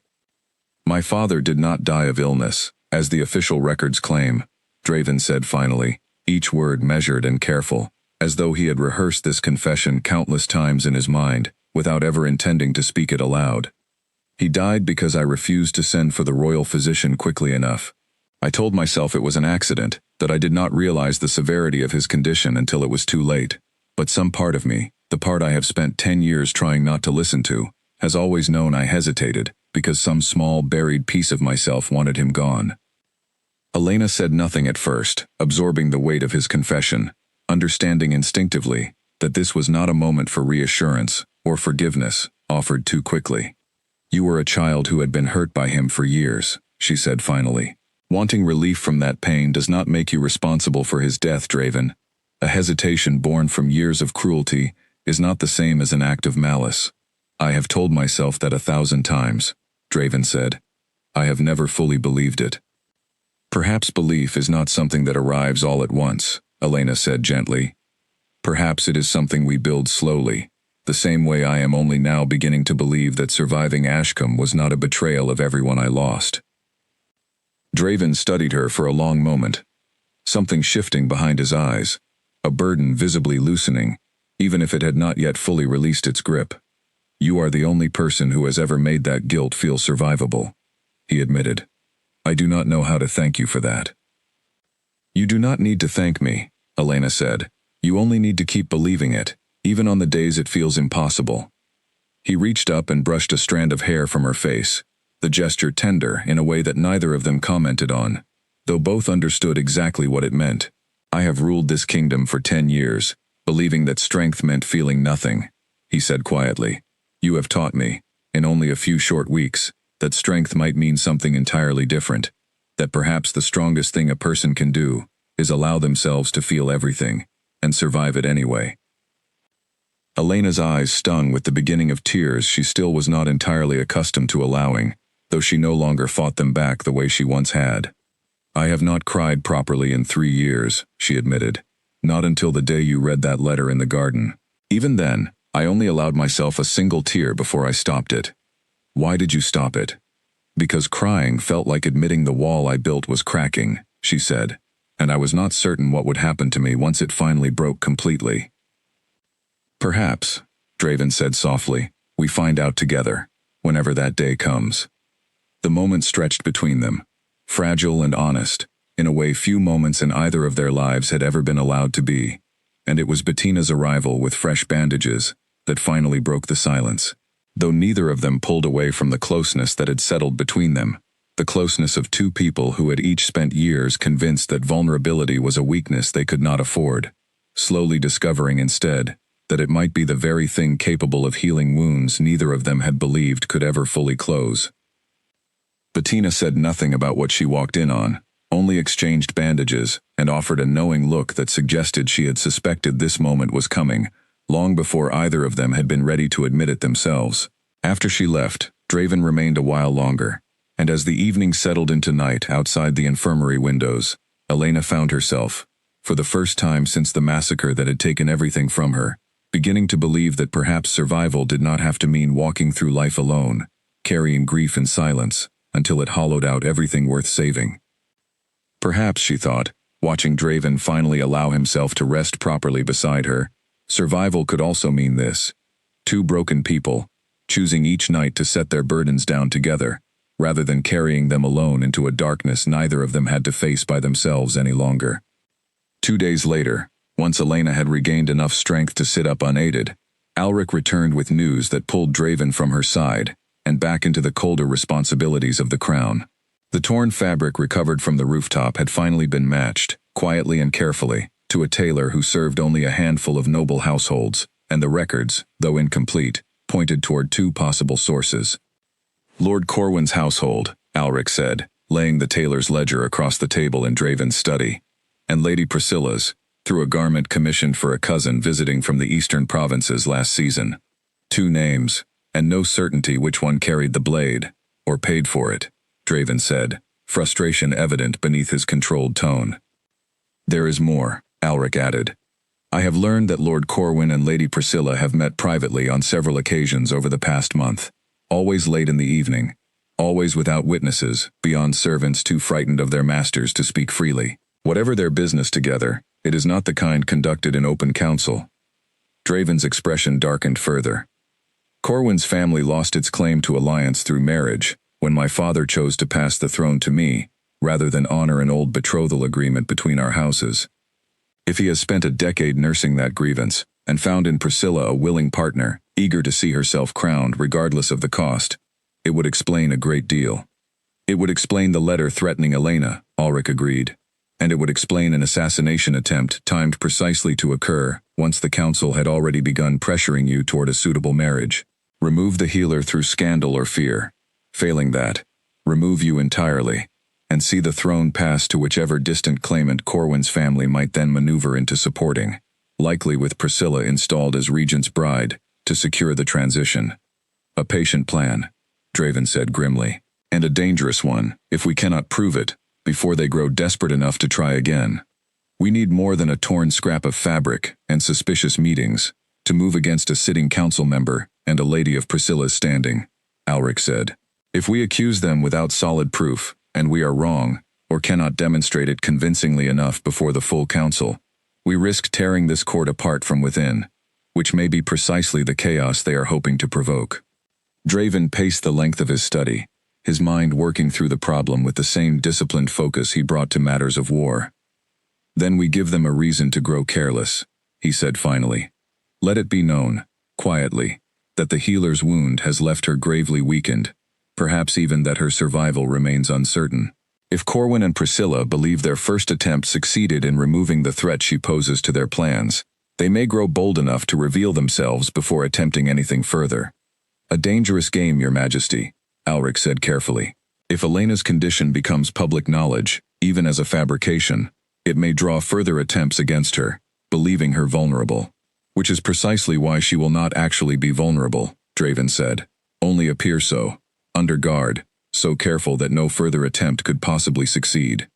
My father did not die of illness, as the official records claim, Draven said finally, each word measured and careful, as though he had rehearsed this confession countless times in his mind, without ever intending to speak it aloud. He died because I refused to send for the royal physician quickly enough. I told myself it was an accident, that I did not realize the severity of his condition until it was too late. But some part of me, the part I have spent 10 years trying not to listen to, has always known I hesitated, because some small buried piece of myself wanted him gone. Elena said nothing at first, absorbing the weight of his confession, understanding instinctively that this was not a moment for reassurance or forgiveness offered too quickly. You were a child who had been hurt by him for years, she said finally. Wanting relief from that pain does not make you responsible for his death, Draven. A hesitation born from years of cruelty is not the same as an act of malice. I have told myself that 1,000 times, Draven said. I have never fully believed it. Perhaps belief is not something that arrives all at once, Elena said gently. Perhaps it is something we build slowly, the same way I am only now beginning to believe that surviving Ashcombe was not a betrayal of everyone I lost. Draven studied her for a long moment, something shifting behind his eyes, a burden visibly loosening, even if it had not yet fully released its grip. You are the only person who has ever made that guilt feel survivable, he admitted. I do not know how to thank you for that. You do not need to thank me, Elena said. You only need to keep believing it, even on the days it feels impossible. He reached up and brushed a strand of hair from her face, the gesture tender in a way that neither of them commented on, though both understood exactly what it meant. I have ruled this kingdom for 10 years, believing that strength meant feeling nothing, he said quietly. You have taught me, in only a few short weeks, that strength might mean something entirely different, that perhaps the strongest thing a person can do is allow themselves to feel everything, and survive it anyway. Elena's eyes stung with the beginning of tears she still was not entirely accustomed to allowing, though she no longer fought them back the way she once had. I have not cried properly in 3 years, she admitted. Not until the day you read that letter in the garden. Even then, I only allowed myself a single tear before I stopped it. Why did you stop it? Because crying felt like admitting the wall I built was cracking, she said, and I was not certain what would happen to me once it finally broke completely. Perhaps, Draven said softly, we find out together, whenever that day comes. The moment stretched between them, fragile and honest, in a way few moments in either of their lives had ever been allowed to be, and it was Bettina's arrival with fresh bandages that finally broke the silence. Though neither of them pulled away from the closeness that had settled between them, the closeness of two people who had each spent years convinced that vulnerability was a weakness they could not afford, slowly discovering instead that it might be the very thing capable of healing wounds neither of them had believed could ever fully close. Bettina said nothing about what she walked in on, only exchanged bandages, and offered a knowing look that suggested she had suspected this moment was coming, long before either of them had been ready to admit it themselves. After she left, Draven remained a while longer, and as the evening settled into night outside the infirmary windows, Elena found herself, for the first time since the massacre that had taken everything from her, beginning to believe that perhaps survival did not have to mean walking through life alone, carrying grief in silence, until it hollowed out everything worth saving. Perhaps, she thought, watching Draven finally allow himself to rest properly beside her, survival could also mean this: two broken people, choosing each night to set their burdens down together, rather than carrying them alone into a darkness neither of them had to face by themselves any longer. 2 days later, once Elena had regained enough strength to sit up unaided, Alric returned with news that pulled Draven from her side and back into the colder responsibilities of the crown. The torn fabric recovered from the rooftop had finally been matched, quietly and carefully, to a tailor who served only a handful of noble households, and the records, though incomplete, pointed toward 2 possible sources. Lord Corwin's household, Alric said, laying the tailor's ledger across the table in Draven's study, and Lady Priscilla's, through a garment commissioned for a cousin visiting from the eastern provinces last season. 2 names, and no certainty which one carried the blade, or paid for it, Draven said, frustration evident beneath his controlled tone. There is more, Alric added. I have learned that Lord Corwin and Lady Priscilla have met privately on several occasions over the past month, always late in the evening, always without witnesses, beyond servants too frightened of their masters to speak freely. Whatever their business together, it is not the kind conducted in open council. Draven's expression darkened further. Corwin's family lost its claim to alliance through marriage, when my father chose to pass the throne to me, rather than honor an old betrothal agreement between our houses. If he has spent a decade nursing that grievance, and found in Priscilla a willing partner, eager to see herself crowned regardless of the cost, it would explain a great deal. It would explain the letter threatening Elena, Alric agreed, and it would explain an assassination attempt timed precisely to occur once the council had already begun pressuring you toward a suitable marriage. Remove the healer through scandal or fear. Failing that, remove you entirely, and see the throne pass to whichever distant claimant Corwin's family might then maneuver into supporting, likely with Priscilla installed as regent's bride, to secure the transition. A patient plan, Draven said grimly, and a dangerous one, if we cannot prove it, before they grow desperate enough to try again. We need more than a torn scrap of fabric and suspicious meetings to move against a sitting council member and a lady of Priscilla's standing, Alric said. If we accuse them without solid proof, and we are wrong, or cannot demonstrate it convincingly enough before the full council, we risk tearing this court apart from within, which may be precisely the chaos they are hoping to provoke. Draven paced the length of his study, his mind working through the problem with the same disciplined focus he brought to matters of war. Then we give them a reason to grow careless, he said finally. Let it be known, quietly, that the healer's wound has left her gravely weakened, perhaps even that her survival remains uncertain. If Corwin and Priscilla believe their first attempt succeeded in removing the threat she poses to their plans, they may grow bold enough to reveal themselves before attempting anything further. A dangerous game, Your Majesty, Alric said carefully. If Elena's condition becomes public knowledge, even as a fabrication, it may draw further attempts against her, believing her vulnerable. Which is precisely why she will not actually be vulnerable, Draven said. Only appear so, under guard, so careful that no further attempt could possibly succeed.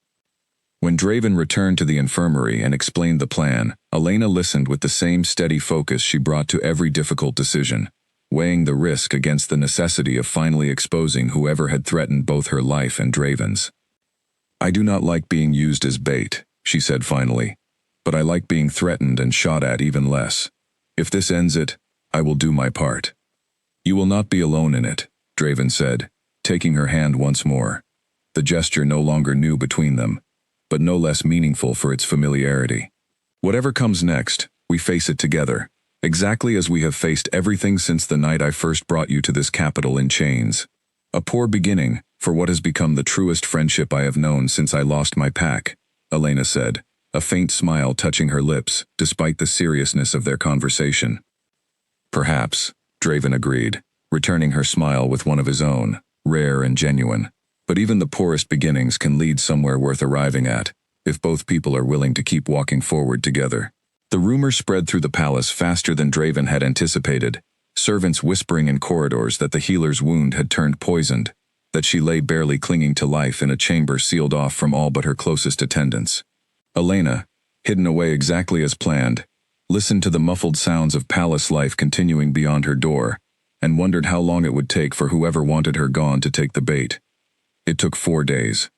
When Draven returned to the infirmary and explained the plan, Elena listened with the same steady focus she brought to every difficult decision, weighing the risk against the necessity of finally exposing whoever had threatened both her life and Draven's. I do not like being used as bait, she said finally, but I like being threatened and shot at even less. If this ends it, I will do my part. You will not be alone in it, Draven said, taking her hand once more, the gesture no longer new between them, but no less meaningful for its familiarity. Whatever comes next, we face it together, exactly as we have faced everything since the night I first brought you to this capital in chains. A poor beginning for what has become the truest friendship I have known since I lost my pack, Elena said, a faint smile touching her lips, despite the seriousness of their conversation. Perhaps, Draven agreed, returning her smile with one of his own, rare and genuine. But even the poorest beginnings can lead somewhere worth arriving at, if both people are willing to keep walking forward together. The rumor spread through the palace faster than Draven had anticipated, servants whispering in corridors that the healer's wound had turned poisoned, that she lay barely clinging to life in a chamber sealed off from all but her closest attendants. Elena, hidden away exactly as planned, listened to the muffled sounds of palace life continuing beyond her door, and wondered how long it would take for whoever wanted her gone to take the bait. It took 4 days.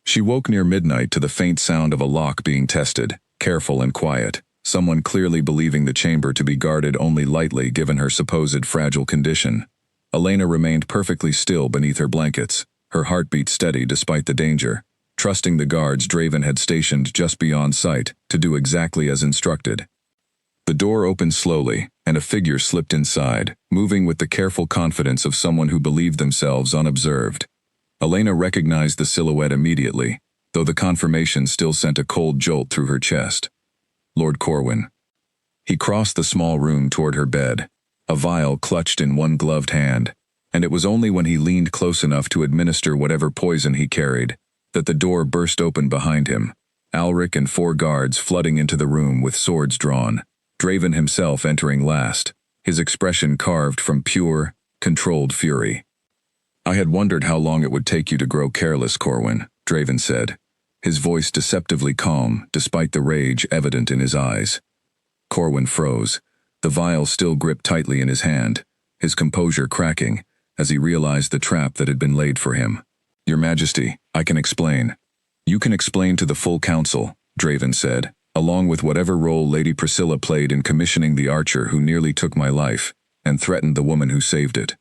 She woke near midnight to the faint sound of a lock being tested, careful and quiet, someone clearly believing the chamber to be guarded only lightly given her supposed fragile condition. Elena remained perfectly still beneath her blankets, her heartbeat steady despite the danger, trusting the guards Draven had stationed just beyond sight to do exactly as instructed. The door opened slowly, and a figure slipped inside, moving with the careful confidence of someone who believed themselves unobserved. Elena recognized the silhouette immediately, though the confirmation still sent a cold jolt through her chest. Lord Corwin. He crossed the small room toward her bed, a vial clutched in one gloved hand, and it was only when he leaned close enough to administer whatever poison he carried that the door burst open behind him, Alric and 4 guards flooding into the room with swords drawn, Draven himself entering last, his expression carved from pure, controlled fury. "I had wondered how long it would take you to grow careless, Corwin," Draven said, his voice deceptively calm despite the rage evident in his eyes. Corwin froze, the vial still gripped tightly in his hand, his composure cracking as he realized the trap that had been laid for him. "Your Majesty, I can explain." "You can explain to the full council," Draven said, "along with whatever role Lady Priscilla played in commissioning the archer who nearly took my life and threatened the woman who saved it."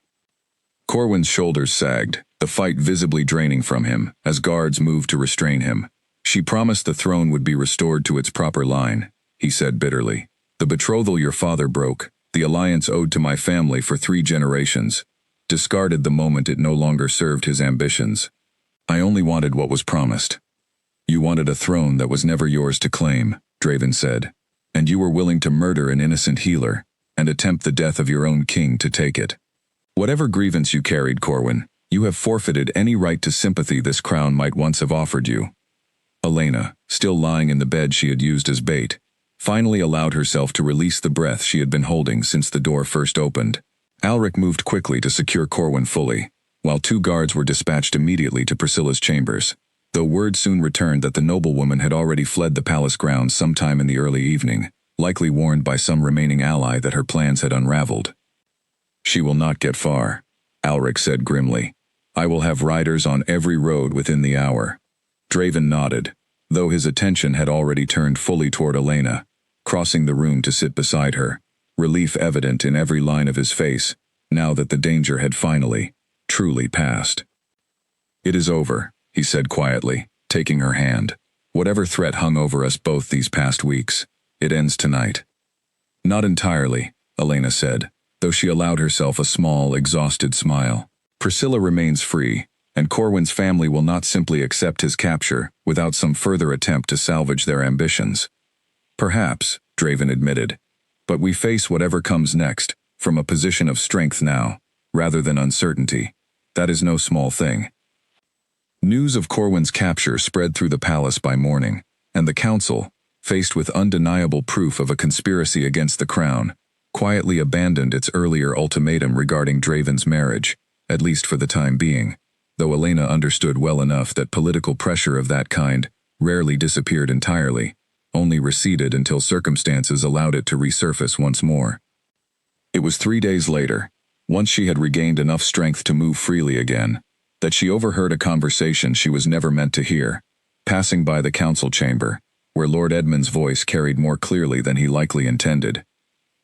Corwin's shoulders sagged, the fight visibly draining from him as guards moved to restrain him. "She promised the throne would be restored to its proper line," he said bitterly. "The betrothal your father broke, the alliance owed to my family for 3 generations, discarded the moment it no longer served his ambitions. I only wanted what was promised." "You wanted a throne that was never yours to claim," Draven said, "and you were willing to murder an innocent healer and attempt the death of your own king to take it. Whatever grievance you carried, Corwin, you have forfeited any right to sympathy this crown might once have offered you." Elena, still lying in the bed she had used as bait, finally allowed herself to release the breath she had been holding since the door first opened. Alric moved quickly to secure Corwin fully, while 2 guards were dispatched immediately to Priscilla's chambers, though word soon returned that the noblewoman had already fled the palace grounds sometime in the early evening, likely warned by some remaining ally that her plans had unraveled. "She will not get far," Alric said grimly. "I will have riders on every road within the hour." Draven nodded, though his attention had already turned fully toward Elena, crossing the room to sit beside her, relief evident in every line of his face, now that the danger had finally, truly passed. "It is over," he said quietly, taking her hand. "Whatever threat hung over us both these past weeks, it ends tonight." "Not entirely," Elena said, though she allowed herself a small, exhausted smile. "Priscilla remains free, and Corwin's family will not simply accept his capture without some further attempt to salvage their ambitions." "Perhaps," Draven admitted, "but we face whatever comes next from a position of strength now, rather than uncertainty. That is no small thing." News of Corwin's capture spread through the palace by morning, and the council, faced with undeniable proof of a conspiracy against the crown, quietly abandoned its earlier ultimatum regarding Draven's marriage, at least for the time being, though Elena understood well enough that political pressure of that kind rarely disappeared entirely, only receded until circumstances allowed it to resurface once more. It was 3 days later, once she had regained enough strength to move freely again, that she overheard a conversation she was never meant to hear, passing by the council chamber, where Lord Edmund's voice carried more clearly than he likely intended.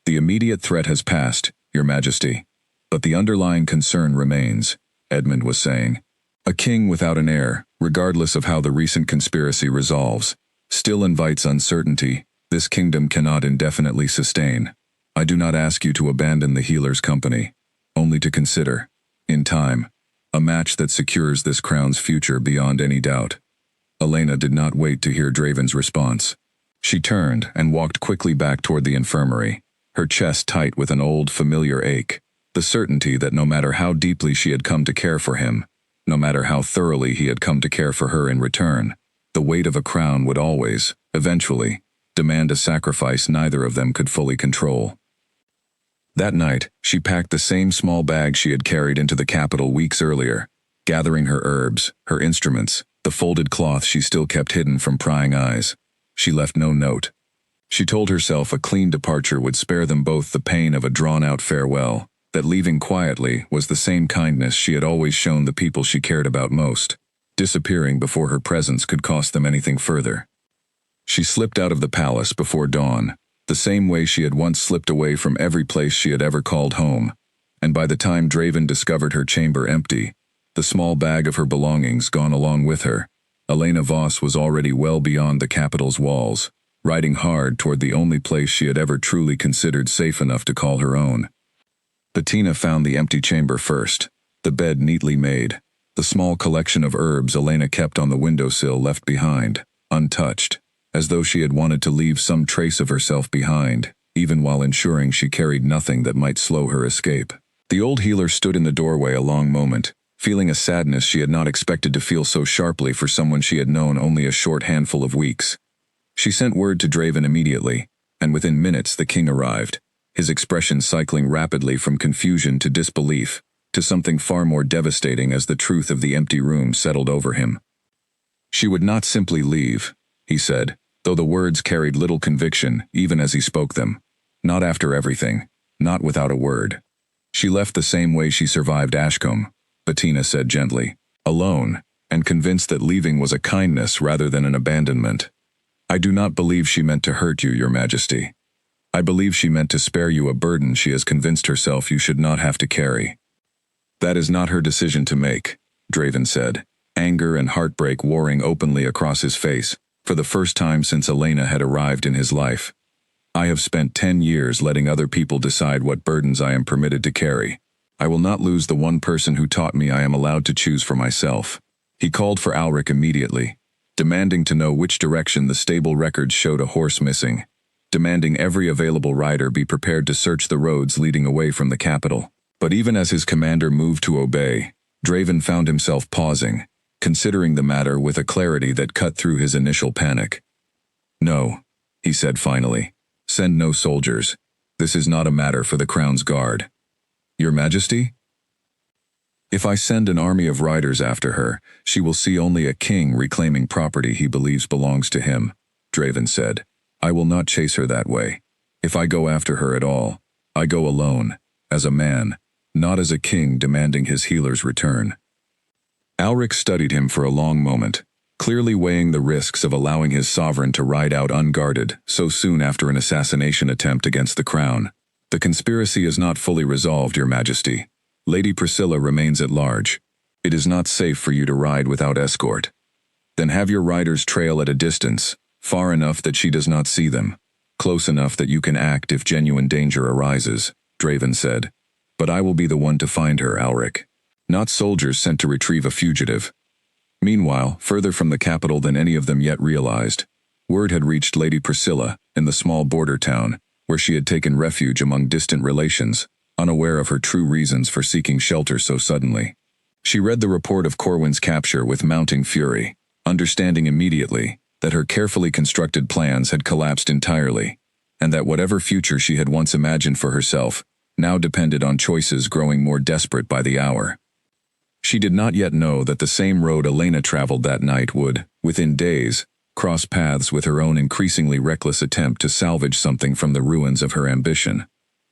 "The immediate threat has passed, Your Majesty, but the underlying concern remains," Edmund was saying. "A king without an heir, regardless of how the recent conspiracy resolves, still invites uncertainty this kingdom cannot indefinitely sustain. I do not ask you to abandon the healer's company, only to consider, in time, a match that secures this crown's future beyond any doubt." Elena did not wait to hear Draven's response. She turned and walked quickly back toward the infirmary, her chest tight with an old, familiar ache, the certainty that no matter how deeply she had come to care for him, no matter how thoroughly he had come to care for her in return. The weight of a crown would always, eventually, demand a sacrifice neither of them could fully control. That night, she packed the same small bag she had carried into the capital weeks earlier, gathering her herbs, her instruments, the folded cloth she still kept hidden from prying eyes. She left no note. She told herself a clean departure would spare them both the pain of a drawn-out farewell, that leaving quietly was the same kindness she had always shown the people she cared about most, disappearing before her presence could cost them anything further. She slipped out of the palace before dawn, the same way she had once slipped away from every place she had ever called home, and by the time Draven discovered her chamber empty, the small bag of her belongings gone along with her, Elena Voss was already well beyond the capital's walls, riding hard toward the only place she had ever truly considered safe enough to call her own. Bettina found the empty chamber first, the bed neatly made, the small collection of herbs Elena kept on the windowsill left behind, untouched, as though she had wanted to leave some trace of herself behind, even while ensuring she carried nothing that might slow her escape. The old healer stood in the doorway a long moment, feeling a sadness she had not expected to feel so sharply for someone she had known only a short handful of weeks. She sent word to Draven immediately, and within minutes the king arrived, his expression cycling rapidly from confusion to disbelief, to something far more devastating as the truth of the empty room settled over him. She would not simply leave, he said, though the words carried little conviction even as he spoke them. Not after everything, not without a word. She left the same way she survived Ashcombe, Bettina said gently, alone, and convinced that leaving was a kindness rather than an abandonment. I do not believe she meant to hurt you, Your Majesty. I believe she meant to spare you a burden she has convinced herself you should not have to carry. That is not her decision to make, Draven said, anger and heartbreak warring openly across his face, for the first time since Elena had arrived in his life. I have spent 10 years letting other people decide what burdens I am permitted to carry. I will not lose the one person who taught me I am allowed to choose for myself. He called for Alric immediately, demanding to know which direction the stable records showed a horse missing, demanding every available rider be prepared to search the roads leading away from the capital. But even as his commander moved to obey, Draven found himself pausing, considering the matter with a clarity that cut through his initial panic. No, he said finally. Send no soldiers. This is not a matter for the crown's guard. Your Majesty? If I send an army of riders after her, she will see only a king reclaiming property he believes belongs to him, Draven said. I will not chase her that way. If I go after her at all, I go alone, as a man, not as a king demanding his healer's return. Alric studied him for a long moment, clearly weighing the risks of allowing his sovereign to ride out unguarded so soon after an assassination attempt against the crown. The conspiracy is not fully resolved, Your Majesty. Lady Priscilla remains at large. It is not safe for you to ride without escort. Then have your riders trail at a distance, far enough that she does not see them, close enough that you can act if genuine danger arises, Draven said. But I will be the one to find her, Alric. Not soldiers sent to retrieve a fugitive. Meanwhile, further from the capital than any of them yet realized, word had reached Lady Priscilla, in the small border town, where she had taken refuge among distant relations, unaware of her true reasons for seeking shelter so suddenly. She read the report of Corwin's capture with mounting fury, understanding immediately that her carefully constructed plans had collapsed entirely, and that whatever future she had once imagined for herself now depended on choices growing more desperate by the hour. She did not yet know that the same road Elena traveled that night would, within days, cross paths with her own increasingly reckless attempt to salvage something from the ruins of her ambition.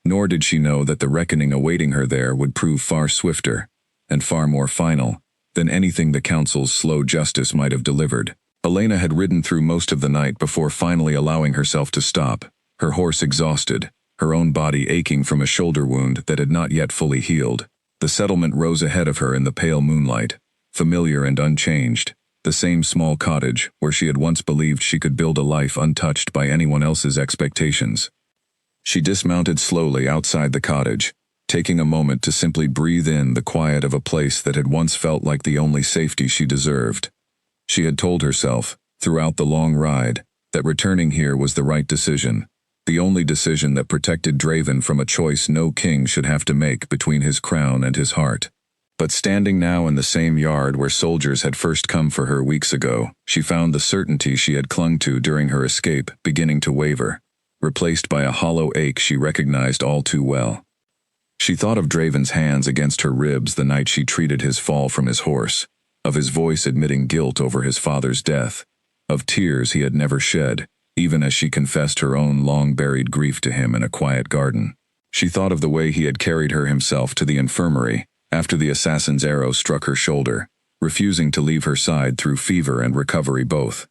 Nor did she know that the reckoning awaiting her there would prove far swifter, and far more final, than anything the Council's slow justice might have delivered. Elena had ridden through most of the night before finally allowing herself to stop, her horse exhausted, her own body aching from a shoulder wound that had not yet fully healed. The settlement rose ahead of her in the pale moonlight, familiar and unchanged, the same small cottage where she had once believed she could build a life untouched by anyone else's expectations. She dismounted slowly outside the cottage, taking a moment to simply breathe in the quiet of a place that had once felt like the only safety she deserved. She had told herself, throughout the long ride, that returning here was the right decision, the only decision that protected Draven from a choice no king should have to make between his crown and his heart. But standing now in the same yard where soldiers had first come for her weeks ago, she found the certainty she had clung to during her escape beginning to waver, replaced by a hollow ache she recognized all too well. She thought of Draven's hands against her ribs the night she treated his fall from his horse, of his voice admitting guilt over his father's death, of tears he had never shed, even as she confessed her own long-buried grief to him in a quiet garden. She thought of the way he had carried her himself to the infirmary after the assassin's arrow struck her shoulder, refusing to leave her side through fever and recovery both.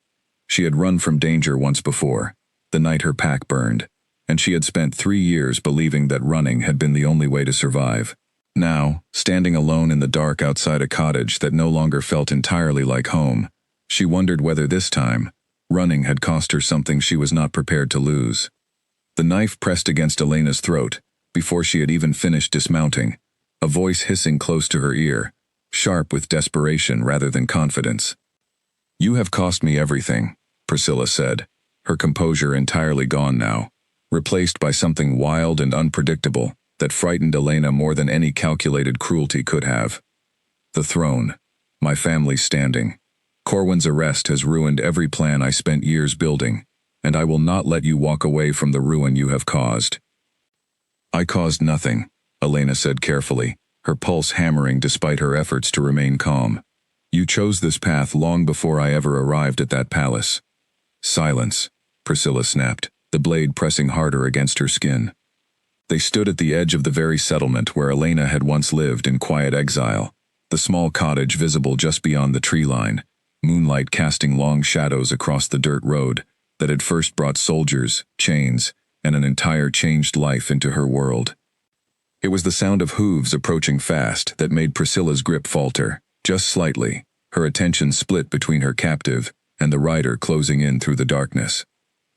She had run from danger once before, the night her pack burned, and she had spent 3 years believing that running had been the only way to survive. Now, standing alone in the dark outside a cottage that no longer felt entirely like home, she wondered whether this time, running had cost her something she was not prepared to lose. The knife pressed against Elena's throat, before she had even finished dismounting, a voice hissing close to her ear, sharp with desperation rather than confidence. "You have cost me everything," Priscilla said, her composure entirely gone now, replaced by something wild and unpredictable that frightened Elena more than any calculated cruelty could have. "The throne. My family's standing. Corwin's arrest has ruined every plan I spent years building, and I will not let you walk away from the ruin you have caused." "I caused nothing," Elena said carefully, her pulse hammering despite her efforts to remain calm. "You chose this path long before I ever arrived at that palace." "Silence," Priscilla snapped, the blade pressing harder against her skin. They stood at the edge of the very settlement where Elena had once lived in quiet exile, the small cottage visible just beyond the tree line, moonlight casting long shadows across the dirt road that had first brought soldiers, chains, and an entire changed life into her world. It was the sound of hooves approaching fast that made Priscilla's grip falter, just slightly, her attention split between her captive and the rider closing in through the darkness.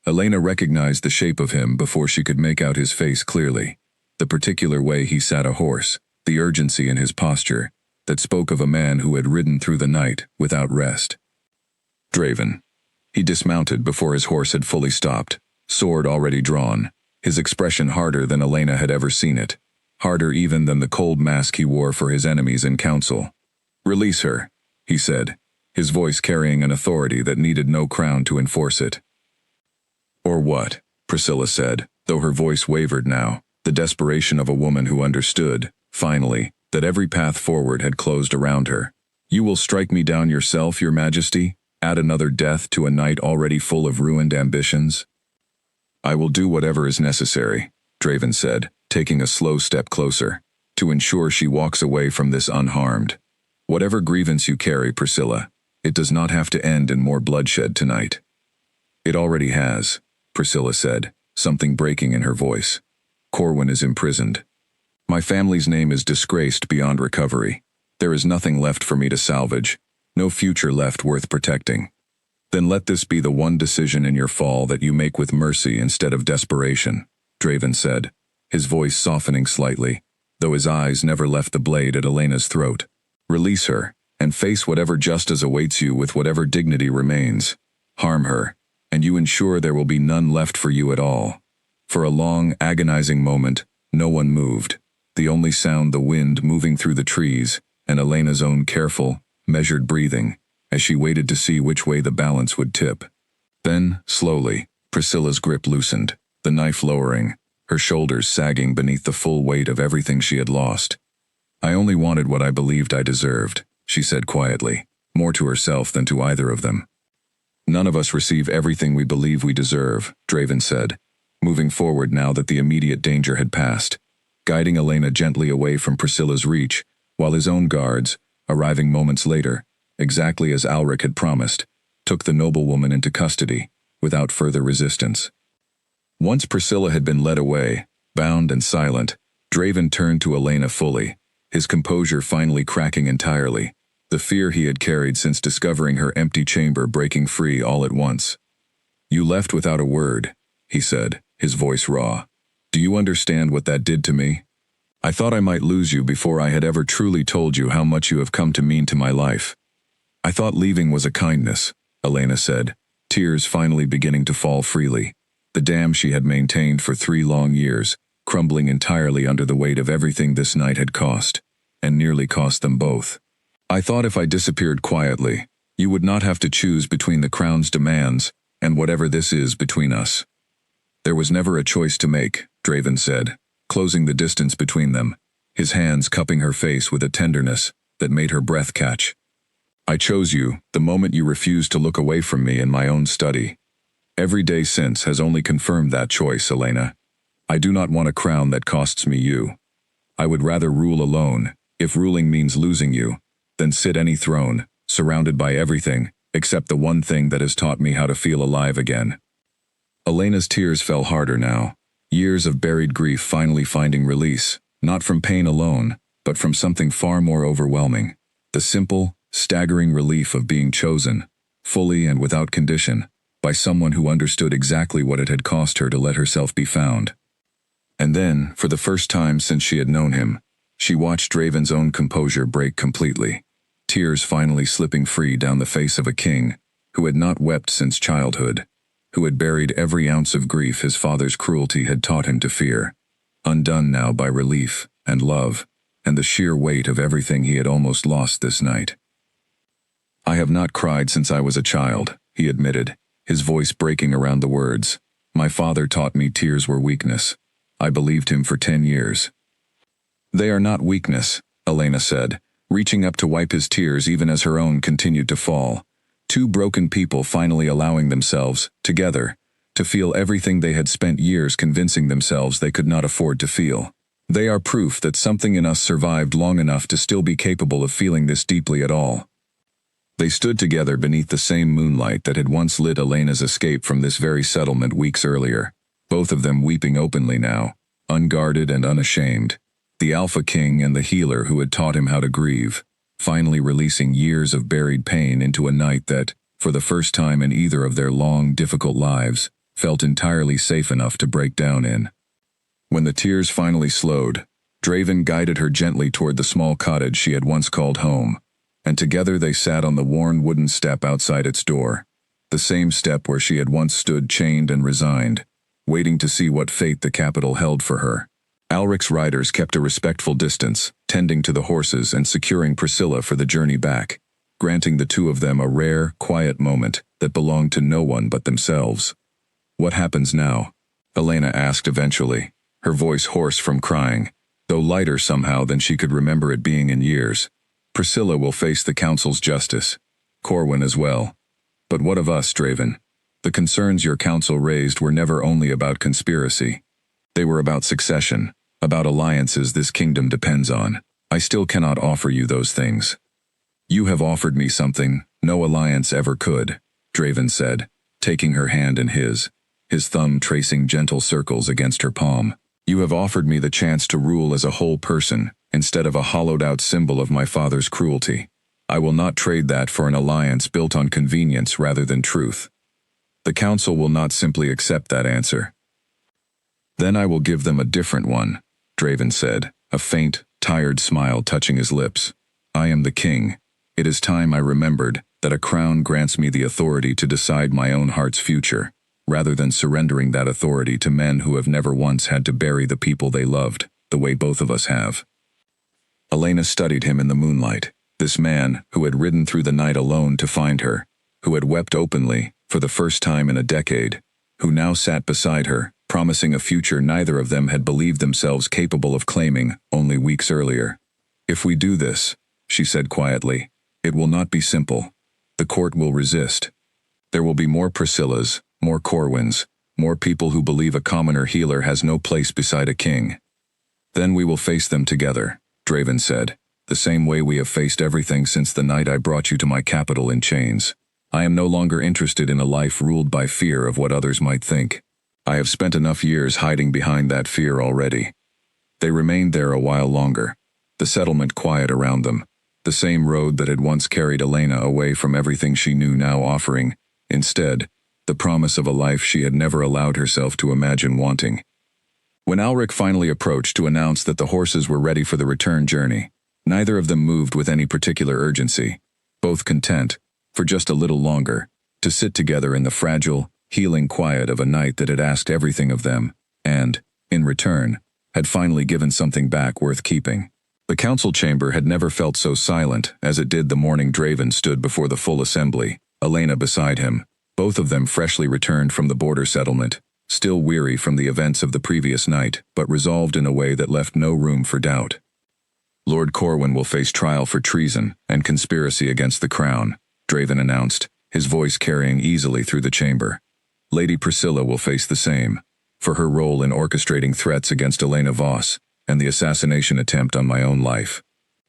Elena recognized the shape of him before she could make out his face clearly, the particular way he sat a horse, the urgency in his posture, that spoke of a man who had ridden through the night without rest. Draven. He dismounted before his horse had fully stopped, sword already drawn, his expression harder than Elena had ever seen it, harder even than the cold mask he wore for his enemies in council. "Release her," he said, his voice carrying an authority that needed no crown to enforce it. "Or what?" Priscilla said, though her voice wavered now, the desperation of a woman who understood, finally, that every path forward had closed around her. "You will strike me down yourself, your majesty? Add another death to a night already full of ruined ambitions?" "I will do whatever is necessary," Draven said, taking a slow step closer, "to ensure she walks away from this unharmed. Whatever grievance you carry, Priscilla, it does not have to end in more bloodshed tonight." "It already has," Priscilla said, something breaking in her voice. "Corwin is imprisoned. My family's name is disgraced beyond recovery. There is nothing left for me to salvage, no future left worth protecting. Then let this be the one decision in your fall that you make with mercy instead of desperation," Draven said, his voice softening slightly, though his eyes never left the blade at Elena's throat. "Release her, and face whatever justice awaits you with whatever dignity remains. Harm her, and you ensure there will be none left for you at all." For a long, agonizing moment, no one moved, the only sound the wind moving through the trees, and Elena's own careful, measured breathing, as she waited to see which way the balance would tip. Then, slowly, Priscilla's grip loosened, the knife lowering, her shoulders sagging beneath the full weight of everything she had lost. "I only wanted what I believed I deserved," she said quietly, more to herself than to either of them. "None of us receive everything we believe we deserve," Draven said, moving forward now that the immediate danger had passed, guiding Elena gently away from Priscilla's reach, while his own guards, arriving moments later, exactly as Alric had promised, took the noblewoman into custody, without further resistance. Once Priscilla had been led away, bound and silent, Draven turned to Elena fully, his composure finally cracking entirely, the fear he had carried since discovering her empty chamber breaking free all at once. "You left without a word," he said, his voice raw. "Do you understand what that did to me? I thought I might lose you before I had ever truly told you how much you have come to mean to my life." "I thought leaving was a kindness," Elena said, tears finally beginning to fall freely, the dam she had maintained for 3 long years, crumbling entirely under the weight of everything this night had cost. and nearly cost them both. I thought if I disappeared quietly, you would not have to choose between the crown's demands and whatever this is between us. There was never a choice to make, Draven said, closing the distance between them, his hands cupping her face with a tenderness that made her breath catch. I chose you the moment you refused to look away from me in my own study. Every day since has only confirmed that choice, Elena. I do not want a crown that costs me you. I would rather rule alone, if ruling means losing you, than sit any throne, surrounded by everything, except the one thing that has taught me how to feel alive again. Elena's tears fell harder now, years of buried grief finally finding release, not from pain alone, but from something far more overwhelming. The simple, staggering relief of being chosen, fully and without condition, by someone who understood exactly what it had cost her to let herself be found. And then, for the first time since she had known him, she watched Draven's own composure break completely, tears finally slipping free down the face of a king who had not wept since childhood, who had buried every ounce of grief his father's cruelty had taught him to fear, undone now by relief and love and the sheer weight of everything he had almost lost this night. I have not cried since I was a child, he admitted, his voice breaking around the words. My father taught me tears were weakness. I believed him for 10 years. They are not weakness, Elena said, reaching up to wipe his tears even as her own continued to fall. Two broken people finally allowing themselves, together, to feel everything they had spent years convincing themselves they could not afford to feel. They are proof that something in us survived long enough to still be capable of feeling this deeply at all. They stood together beneath the same moonlight that had once lit Elena's escape from this very settlement weeks earlier, both of them weeping openly now, unguarded and unashamed. The Alpha King and the healer who had taught him how to grieve, finally releasing years of buried pain into a night that, for the first time in either of their long, difficult lives, felt entirely safe enough to break down in. When the tears finally slowed, Draven guided her gently toward the small cottage she had once called home, and together they sat on the worn wooden step outside its door, the same step where she had once stood chained and resigned, waiting to see what fate the capital held for her. Alric's riders kept a respectful distance, tending to the horses and securing Priscilla for the journey back, granting the two of them a rare, quiet moment that belonged to no one but themselves. What happens now? Elena asked eventually, her voice hoarse from crying, though lighter somehow than she could remember it being in years. Priscilla will face the council's justice. Corwin as well. But what of us, Draven? The concerns your council raised were never only about conspiracy. They were about succession, about alliances this kingdom depends on. I still cannot offer you those things. You have offered me something no alliance ever could, Draven said, taking her hand in his thumb tracing gentle circles against her palm. You have offered me the chance to rule as a whole person, instead of a hollowed-out symbol of my father's cruelty. I will not trade that for an alliance built on convenience rather than truth. The council will not simply accept that answer. Then I will give them a different one, Draven said, a faint, tired smile touching his lips. I am the king. It is time I remembered that a crown grants me the authority to decide my own heart's future, rather than surrendering that authority to men who have never once had to bury the people they loved, the way both of us have. Elena studied him in the moonlight, this man who had ridden through the night alone to find her, who had wept openly, for the first time in a decade, who now sat beside her, promising a future neither of them had believed themselves capable of claiming only weeks earlier. If we do this, she said quietly, it will not be simple. The court will resist. There will be more Priscillas, more Corwins, more people who believe a commoner healer has no place beside a king. Then we will face them together, Draven said, the same way we have faced everything since the night I brought you to my capital in chains. I am no longer interested in a life ruled by fear of what others might think. I have spent enough years hiding behind that fear already. They remained there a while longer, the settlement quiet around them, the same road that had once carried Elena away from everything she knew now offering, instead, the promise of a life she had never allowed herself to imagine wanting. When Alric finally approached to announce that the horses were ready for the return journey, neither of them moved with any particular urgency, both content, for just a little longer, to sit together in the fragile, healing quiet of a night that had asked everything of them, and, in return, had finally given something back worth keeping. The council chamber had never felt so silent as it did the morning Draven stood before the full assembly, Elena beside him, both of them freshly returned from the border settlement, still weary from the events of the previous night, but resolved in a way that left no room for doubt. Lord Corwin will face trial for treason and conspiracy against the crown, Draven announced, his voice carrying easily through the chamber. Lady Priscilla will face the same, for her role in orchestrating threats against Elena Voss and the assassination attempt on my own life.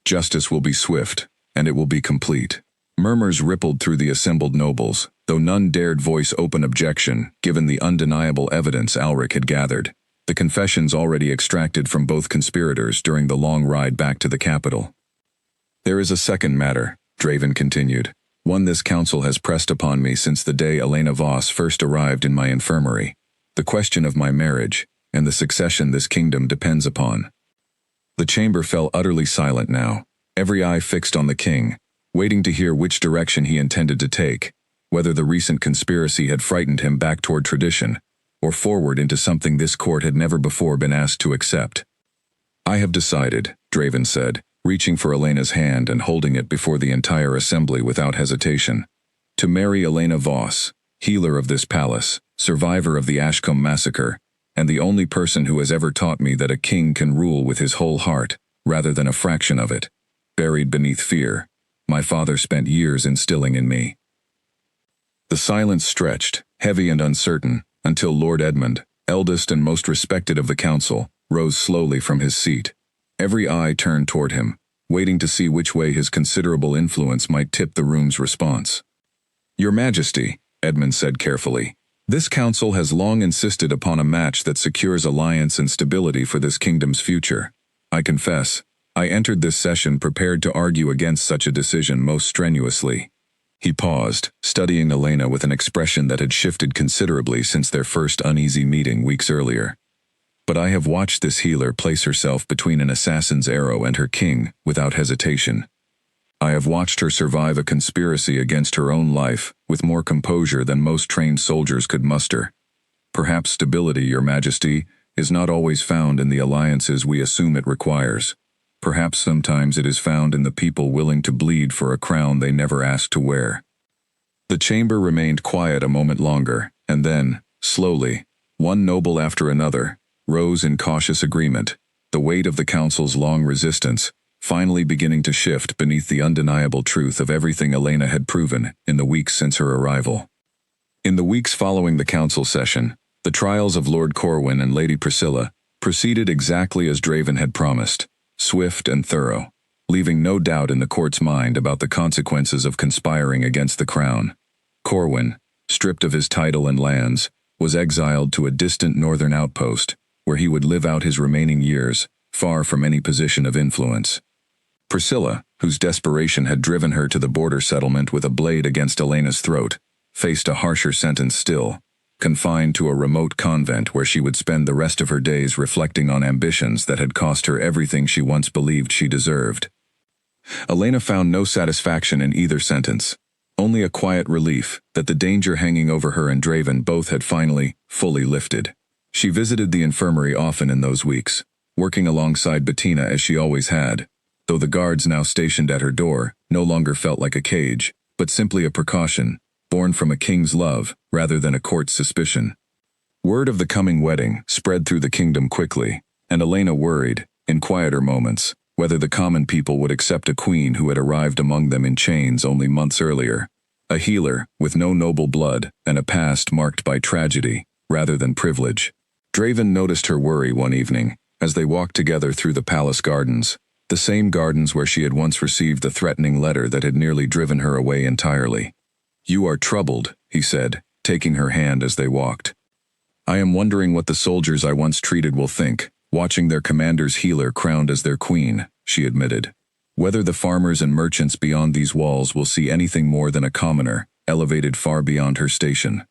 Justice will be swift, and it will be complete. Murmurs rippled through the assembled nobles, though none dared voice open objection, given the undeniable evidence Alric had gathered, the confessions already extracted from both conspirators during the long ride back to the capital. There is a second matter, Draven continued, one this council has pressed upon me since the day Elena Voss first arrived in my infirmary, the question of my marriage, and the succession this kingdom depends upon. The chamber fell utterly silent now, every eye fixed on the king, waiting to hear which direction he intended to take, whether the recent conspiracy had frightened him back toward tradition, or forward into something this court had never before been asked to accept. I have decided, Draven said, reaching for Elena's hand and holding it before the entire assembly without hesitation, to marry Elena Voss, healer of this palace, survivor of the Ashcombe massacre, and the only person who has ever taught me that a king can rule with his whole heart, rather than a fraction of it. Buried beneath fear, my father spent years instilling in me. The silence stretched, heavy and uncertain, until Lord Edmund, eldest and most respected of the council, rose slowly from his seat. Every eye turned toward him, waiting to see which way his considerable influence might tip the room's response. Your Majesty, Edmund said carefully, this council has long insisted upon a match that secures alliance and stability for this kingdom's future. I confess, I entered this session prepared to argue against such a decision most strenuously. He paused, studying Elena with an expression that had shifted considerably since their first uneasy meeting weeks earlier. But I have watched this healer place herself between an assassin's arrow and her king without hesitation. I have watched her survive a conspiracy against her own life with more composure than most trained soldiers could muster. Perhaps stability, Your Majesty, is not always found in the alliances we assume it requires. Perhaps sometimes it is found in the people willing to bleed for a crown they never asked to wear. The chamber remained quiet a moment longer, and then, slowly, one noble after another, rose in cautious agreement, the weight of the council's long resistance finally beginning to shift beneath the undeniable truth of everything Elena had proven in the weeks since her arrival. In the weeks following the council session, the trials of Lord Corwin and Lady Priscilla proceeded exactly as Draven had promised, swift and thorough, leaving no doubt in the court's mind about the consequences of conspiring against the crown. Corwin, stripped of his title and lands, was exiled to a distant northern outpost, where he would live out his remaining years, far from any position of influence. Priscilla, whose desperation had driven her to the border settlement with a blade against Elena's throat, faced a harsher sentence still, confined to a remote convent where she would spend the rest of her days reflecting on ambitions that had cost her everything she once believed she deserved. Elena found no satisfaction in either sentence, only a quiet relief that the danger hanging over her and Draven both had finally, fully lifted. She visited the infirmary often in those weeks, working alongside Bettina as she always had, though the guards now stationed at her door no longer felt like a cage, but simply a precaution, born from a king's love rather than a court's suspicion. Word of the coming wedding spread through the kingdom quickly, and Elena worried, in quieter moments, whether the common people would accept a queen who had arrived among them in chains only months earlier, a healer with no noble blood and a past marked by tragedy rather than privilege. Draven noticed her worry one evening as they walked together through the palace gardens, the same gardens where she had once received the threatening letter that had nearly driven her away entirely. You are troubled, he said, taking her hand as they walked. I am wondering what the soldiers I once treated will think, watching their commander's healer crowned as their queen, she admitted. Whether the farmers and merchants beyond these walls will see anything more than a commoner, elevated far beyond her station.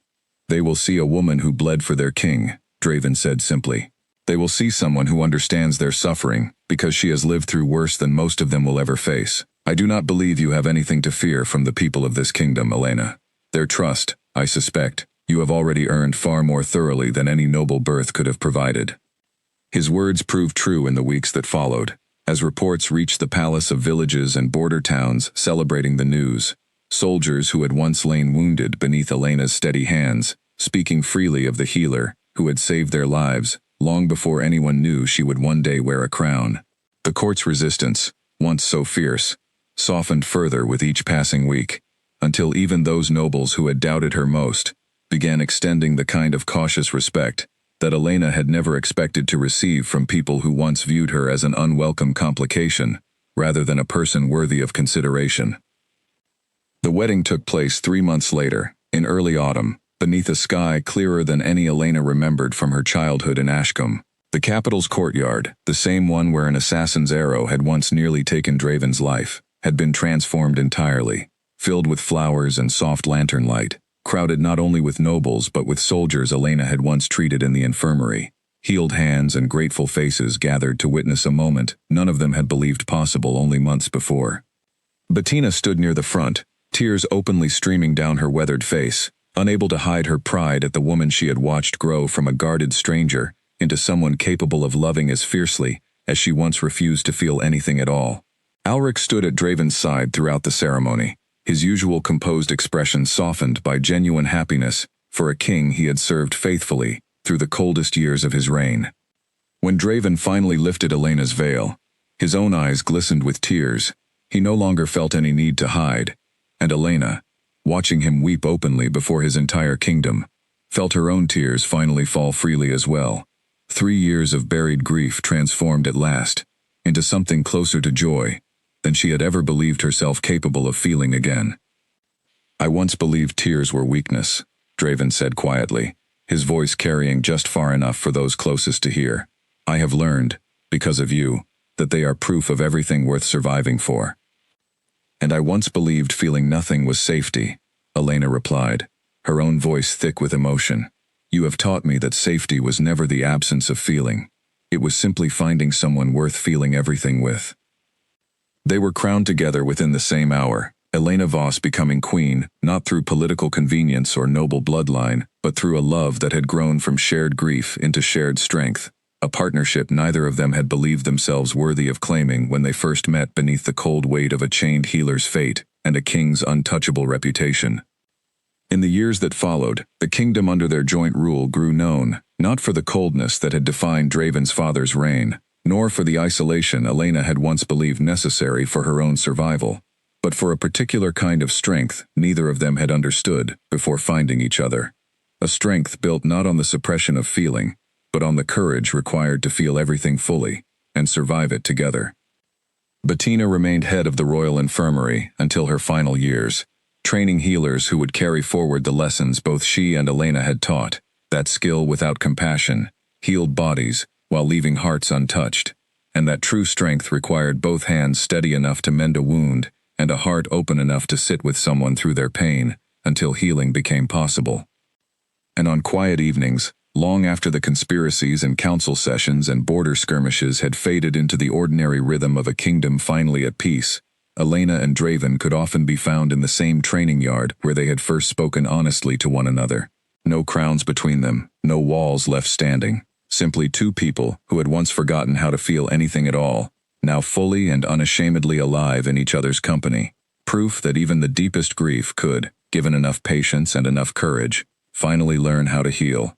They will see a woman who bled for their king, Draven said simply. They will see someone who understands their suffering, because she has lived through worse than most of them will ever face. I do not believe you have anything to fear from the people of this kingdom, Elena. Their trust, I suspect, you have already earned far more thoroughly than any noble birth could have provided. His words proved true in the weeks that followed, As reports reached the palace of villages and border towns celebrating the news, soldiers who had once lain wounded beneath Elena's steady hands, speaking freely of the healer who had saved their lives long before anyone knew she would one day wear a crown. The court's resistance, once so fierce, softened further with each passing week, until even those nobles who had doubted her most began extending the kind of cautious respect that Elena had never expected to receive from people who once viewed her as an unwelcome complication, rather than a person worthy of consideration. The wedding took place 3 months later, in early autumn, beneath a sky clearer than any Elena remembered from her childhood in Ashcombe. The capital's courtyard, the same one where an assassin's arrow had once nearly taken Draven's life, had been transformed entirely, filled with flowers and soft lantern light, crowded not only with nobles but with soldiers Elena had once treated in the infirmary. Healed hands and grateful faces gathered to witness a moment none of them had believed possible only months before. Bettina stood near the front, tears openly streaming down her weathered face, unable to hide her pride at the woman she had watched grow from a guarded stranger into someone capable of loving as fiercely as she once refused to feel anything at all. Alric stood at Draven's side throughout the ceremony, his usual composed expression softened by genuine happiness for a king he had served faithfully through the coldest years of his reign. When Draven finally lifted Elena's veil, his own eyes glistened with tears. He no longer felt any need to hide, and Elena, watching him weep openly before his entire kingdom, felt her own tears finally fall freely as well. 3 years of buried grief transformed at last into something closer to joy than she had ever believed herself capable of feeling again. "I once believed tears were weakness," Draven said quietly, his voice carrying just far enough for those closest to hear. "I have learned, because of you, that they are proof of everything worth surviving for." "And I once believed feeling nothing was safety," Elena replied, her own voice thick with emotion. "You have taught me that safety was never the absence of feeling. It was simply finding someone worth feeling everything with." They were crowned together within the same hour, Elena Voss becoming queen, not through political convenience or noble bloodline, but through a love that had grown from shared grief into shared strength, a partnership neither of them had believed themselves worthy of claiming when they first met beneath the cold weight of a chained healer's fate and a king's untouchable reputation. In the years that followed, the kingdom under their joint rule grew known, not for the coldness that had defined Draven's father's reign, nor for the isolation Elena had once believed necessary for her own survival, but for a particular kind of strength neither of them had understood before finding each other. A strength built not on the suppression of feeling, but on the courage required to feel everything fully and survive it together. Bettina remained head of the royal infirmary until her final years, training healers who would carry forward the lessons both she and Elena had taught. That skill without compassion healed bodies while leaving hearts untouched, and that true strength required both hands steady enough to mend a wound and a heart open enough to sit with someone through their pain until healing became possible. And on quiet evenings, long after the conspiracies and council sessions and border skirmishes had faded into the ordinary rhythm of a kingdom finally at peace, Elena and Draven could often be found in the same training yard where they had first spoken honestly to one another. No crowns between them, no walls left standing. Simply two people who had once forgotten how to feel anything at all, now fully and unashamedly alive in each other's company. Proof that even the deepest grief could, given enough patience and enough courage, finally learn how to heal.